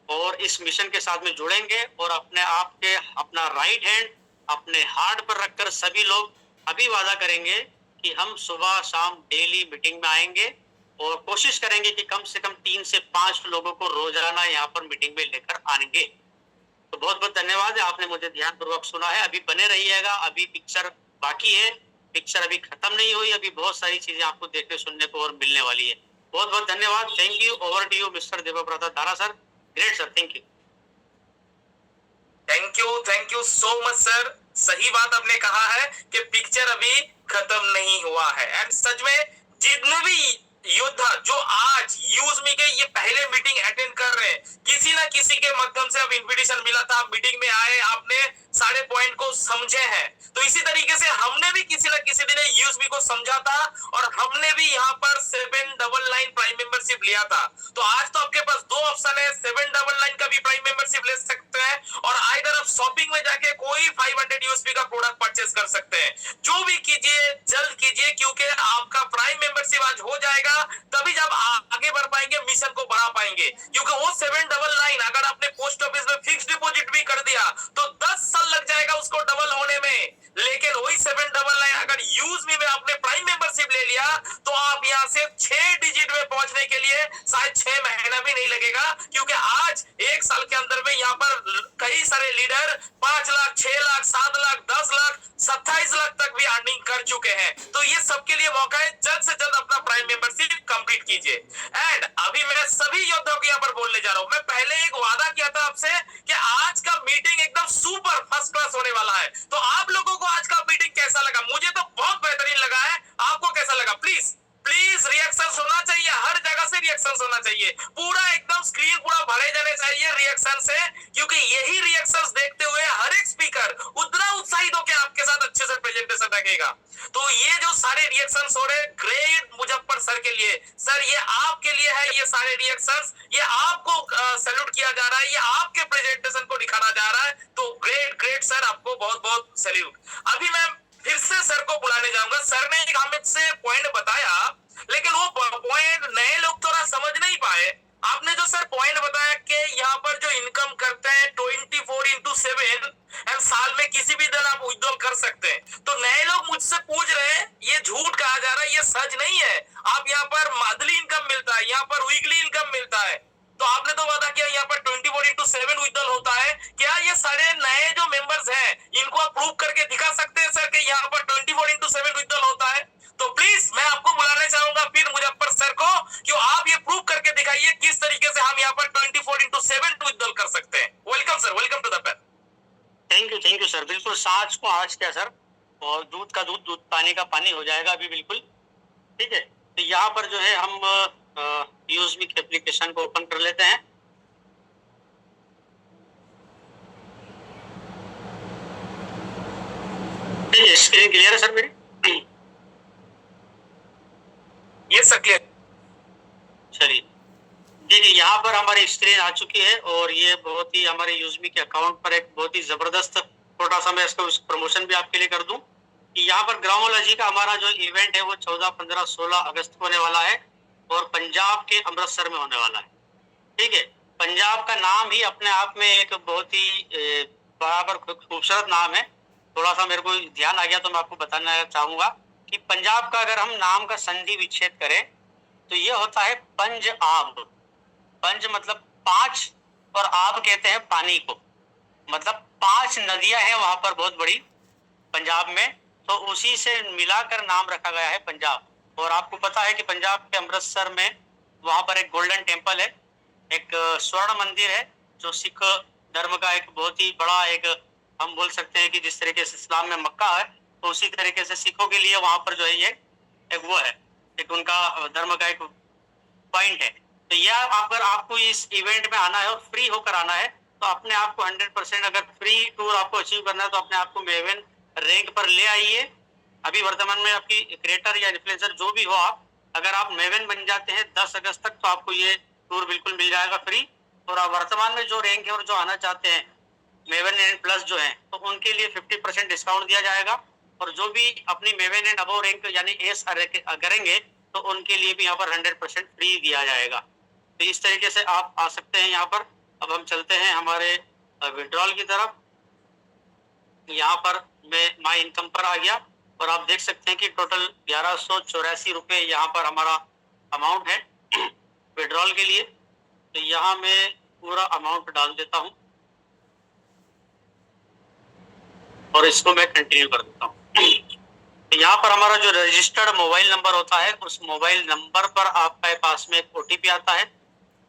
और इस मिशन के साथ में जुड़ेंगे और अपने आप के अपना राइट हैंड अपने हार्ट पर रखकर सभी लोग अभी वादा करेंगे कि हम सुबह शाम डेली मीटिंग में आएंगे और कोशिश करेंगे कि कम से कम 3 से 5 लोगों को रोजाना यहाँ पर मीटिंग में लेकर आएंगे। तो बहुत बहुत धन्यवाद है, आपने मुझे ध्यानपूर्वक सुना है। अभी बने रहिएगा, अभी पिक्चर बाकी है, पिक्चर अभी खत्म नहीं हुई, अभी बहुत सारी चीजें आपको देखने सुनने को और मिलने वाली है। बहुत बहुत धन्यवाद। Thank you. Over to you mister Devvrat Dara sir. Great sir, thank you. Thank you so much sir. सही बात आपने कहा है कि पिक्चर अभी खत्म नहीं हुआ है। एंड सच में जितने भी योद्धा जो आज यूजमी के ये पहले मीटिंग अटेंड कर रहे हैं, किसी ना किसी के माध्यम से अब इनविटेशन मिला था, आप मीटिंग में आए, आपने सारे पॉइंट को समझे हैं। तो इसी तरीके से हमने भी किसी ना किसी दिन यूजमी को समझा था और हमने भी यहाँ पर 799 प्राइम मेंबरशिप लिया था। तो आज तो आपके पास 2 ऑप्शन है, 799 का भी प्राइम मेंबरशिप ले सकते हैं और आइदर आप शॉपिंग में जाके कोई 500 यूएसपी का प्रोडक्ट परचेस कर सकते हैं। जो भी कीजिए जल्द कीजिए, क्योंकि आपका प्राइम मेंबरशिप आज हो जाएगा, तभी जब आगे बढ़ पाएंगे, मिशन को बढ़ा पाएंगे। क्योंकि वो 799 अगर आपने पोस्ट ऑफिस में फिक्स डिपॉजिट भी कर दिया तो 10 साल लग जाएगा उसको डबल होने में। लेकिन वही 799 अगर यूजमी में आपने प्राइम मेंबरशिप ले लिया तो आप यहां से 6 डिजिट में पहुंचने के लिए शायद 6 महीना भी नहीं लगेगा। क्योंकि आज 1 साल के अंदर में यहां पर कई सारे लीडर 5 लाख, 6 लाख, 7 लाख, 10 लाख, 27 लाख तक भी अर्निंग कर चुके हैं। तो ये सबके लिए मौका है, जल्द से जल्द अपना प्राइम मेंबरशिप कंप्लीट कीजिए। एंड अभी मैं सभी योद्धाओं को यहाँ पर बोलने जा रहा हूं, मैं पहले एक वादा किया था आपसे कि आज का मीटिंग एकदम सुपर फर्स्ट क्लास होने वाला है। तो आप लोगों को आज का मीटिंग कैसा लगा? मुझे तो बहुत बेहतरीन लगा है, आपको कैसा लगा? प्लीज प्लीज रिएक्शन होना चाहिए, हर जगह से रिएक्शंस होना चाहिए, पूरा एकदम स्क्रीन पूरा भरे जाने चाहिए रिएक्शन से, क्योंकि यही रिएक्शंस देखते हुए हर एक स्पीकर उतना उत्साहित होकर आपके साथ अच्छे से प्रेजेंटेशन रखेगा। तो ये जो सारे रिएक्शंस हो रहे, ग्रेट मुजफ्फर सर के लिए, सर ये आपके लिए है, ये सारे रिएक्शंस, ये आपको सैल्यूट किया जा रहा है, ये आपके प्रेजेंटेशन को दिखाना जा रहा है। तो ग्रेट ग्रेट सर, आपको बहुत बहुत सैल्यूट। अभी मैं फिर से सर को बुलाने जाऊंगा। सर ने एक हमें से पॉइंट बताया, लेकिन वो पॉइंट नए लोग थोड़ा समझ नहीं पाए। आपने जो सर पॉइंट बताया कि यहाँ पर जो इनकम करते हैं 24/7 एंड साल में किसी भी दिन आप विड्रॉल कर सकते हैं, तो नए लोग मुझसे पूछ रहे हैं ये झूठ कहा जा रहा है, ये सच नहीं है। आप यहाँ पर मंथली इनकम मिलता है, यहाँ पर वीकली इनकम मिलता है। तो आपने तो वादा किया यहाँ पर 24/7 विड्रॉल होता है। क्या ये सारे नए जो मेंबर्स हैं इनको आप प्रूव करके दिखा सकते हैं सर कि यहाँ पर 24/7 विड्रॉल होता है? तो प्लीज मैं आपको बुलाने चाहूंगा फिर मुजफ्फर सर को, कि आप ये प्रूव करके दिखाइए किस तरीके से हम यहाँ पर 24/7 विड्रॉल कर सकते हैं। Welcome sir, welcome to the pan. Thank you sir. बिल्कुल सांच को आज क्या सर, और दूध का दूध, दूध पानी का पानी हो जाएगा अभी बिल्कुल। ठीक है, तो यहाँ पर जो है हम यूज़मी के एप्लीकेशन को ओपन कर लेते हैं। स्क्रीन क्लियर है सर मेरी? ये सर क्लियर। चलिए देखिए, यहाँ पर हमारी स्क्रीन आ चुकी है और ये बहुत ही हमारे यूज़मी के अकाउंट पर एक बहुत ही जबरदस्त, छोटा सा मैं इसको प्रमोशन भी आपके लिए कर दूं कि यहाँ पर ग्रामोलॉजी का हमारा जो इवेंट है वो 14, 15, 16 अगस्त को होने वाला है और पंजाब के अमृतसर में होने वाला है। ठीक है, पंजाब का नाम ही अपने आप में एक बहुत ही बराबर खूबसूरत नाम है। थोड़ा सा मेरे को ध्यान आ गया तो मैं आपको बताना चाहूंगा कि पंजाब का अगर हम नाम का संधि विच्छेद करें तो ये होता है पंज आब। पंज मतलब 5 और आब कहते हैं पानी को, मतलब 5 नदियां हैं वहां पर बहुत बड़ी पंजाब में, तो उसी से मिलाकर नाम रखा गया है पंजाब। और आपको पता है कि पंजाब के अमृतसर में वहां पर एक गोल्डन टेम्पल है, एक स्वर्ण मंदिर है जो सिख धर्म का एक बहुत ही बड़ा, एक हम बोल सकते हैं कि जिस तरीके से इस्लाम में मक्का है तो उसी तरीके से सिखों के लिए वहां पर जो है ये एक वो है, एक उनका धर्म का एक पॉइंट है। तो यह अगर आपको इस इवेंट में आना है और फ्री होकर आना है तो अपने आप को 100% अगर फ्री टूर आपको अचीव करना है तो अपने आप को मेवन रैंक पर ले आइए। अभी वर्तमान में आपकी क्रिएटर या इन्फ्लुएंसर जो भी हो आप, अगर आप मेवन बन जाते हैं 10 अगस्त तक तो आपको ये टूर बिल्कुल मिल जाएगा फ्री। और आप वर्तमान में जो रैंक है और जो आना चाहते हैं मेवन एंड प्लस जो है तो उनके लिए 50% डिस्काउंट दिया जाएगा, और जो भी अपनी मेवन एंड अबव रैंक यानी एस करेंगे तो उनके लिए भी यहाँ पर 100% फ्री दिया जाएगा। तो इस तरीके से आप आ सकते हैं यहाँ पर। अब हम चलते हैं हमारे विड्रॉल की तरफ। यहाँ पर मैं माई इनकम पर आ गया और आप देख सकते हैं कि टोटल 1184 रुपये यहाँ पर हमारा अमाउंट है विड्रॉल के लिए। तो यहाँ मैं पूरा अमाउंट डाल देता हूँ और इसको मैं कंटिन्यू कर देता हूँ। तो यहाँ पर हमारा जो रजिस्टर्ड मोबाइल नंबर होता है उस मोबाइल नंबर पर आपके पास में एक ओटीपी आता है,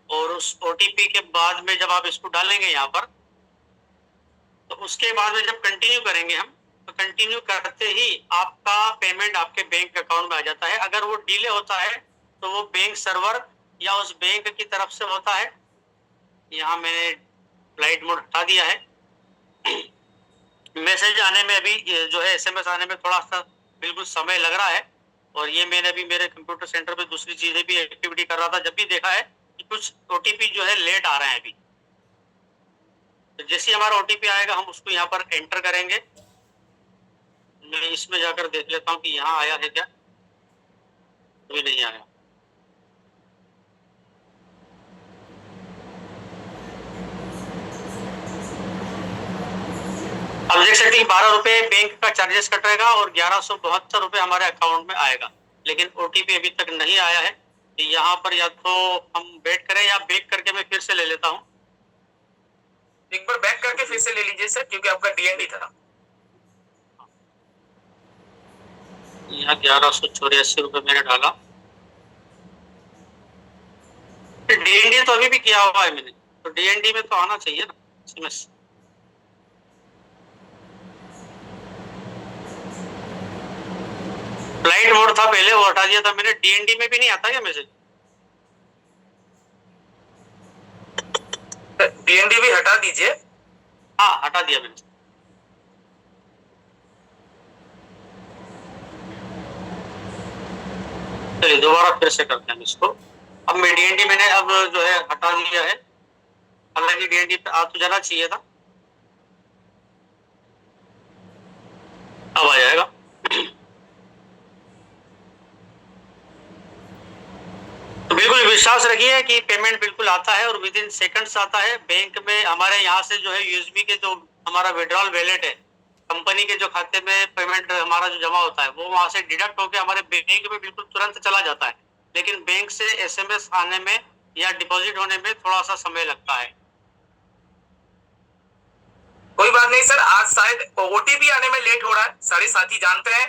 और उस ओटीपी के बाद में जब आप इसको डालेंगे यहाँ पर तो उसके बाद में जब कंटिन्यू करेंगे हम, तो कंटिन्यू करते ही आपका पेमेंट आपके बैंक अकाउंट में आ जाता है। अगर वो डिले होता है तो वो बैंक सर्वर या उस बैंक की तरफ से होता है। यहाँ मैंने फ्लाइट मोड हटा दिया है। मैसेज आने में अभी जो है एसएमएस आने में थोड़ा सा बिल्कुल समय लग रहा है, और ये मैंने अभी मेरे कंप्यूटर सेंटर पे दूसरी चीजें भी एक्टिविटी कर रहा था, जब भी देखा है कि कुछ ओटीपी जो है लेट आ रहे हैं अभी। तो जैसे हमारा ओटीपी आएगा हम उसको यहाँ पर एंटर करेंगे। मैं इसमें जाकर देख लेता हूँ कि यहाँ आया है क्या, अभी नहीं आया। अब देख सकते हैं 12 रुपए बैंक का चार्जेस कटेगा और 1172 रुपए हमारे अकाउंट में आएगा, लेकिन ओटीपी अभी तक नहीं आया है। यहाँ पर या तो हम वेट करें या बैक करके मैं फिर से ले लेता हूँ। एक बार बैक करके फिर से ले लीजिए सर, क्योंकि आपका डीएनडी था। यहाँ 1184 रुपए मैंने डाला। डीएनडी तो अभी भी किया हुआ है मैंने, तो डीएनडी में तो आना चाहिए ना एसएमएस। फ्लाइट मोड था पहले, वो हटा दिया था मैंने। डीएनडी में भी नहीं आता क्या मैसेज? डीएनडी भी हटा दीजिए। हाँ, हटा दिया मैंने। चलिए दोबारा फिर से करते हैं इसको। अब मैं डीएनडी मैंने अब जो है हटा दिया है। हालांकि डीएनडी पे आ तो जाना चाहिए था, अब आ जाएगा। तो बिल्कुल विश्वास रखिए कि पेमेंट बिल्कुल आता है और विद इन सेकंड्स आता है। बैंक में हमारे यहाँ से जो है यूएसबी के जो हमारा विड्रॉल वैलेट है, कंपनी के जो खाते में पेमेंट हमारा जो जमा होता है वो वहां से डिडक्ट होकर हमारे बैंक में बिल्कुल तुरंत चला जाता है। लेकिन बैंक से एसएमएस आने में या डिपॉजिट होने में थोड़ा सा समय लगता है। कोई बात नहीं सर, आज शायद ओटीपी आने में लेट हो रहा है, सारे साथी जानते हैं।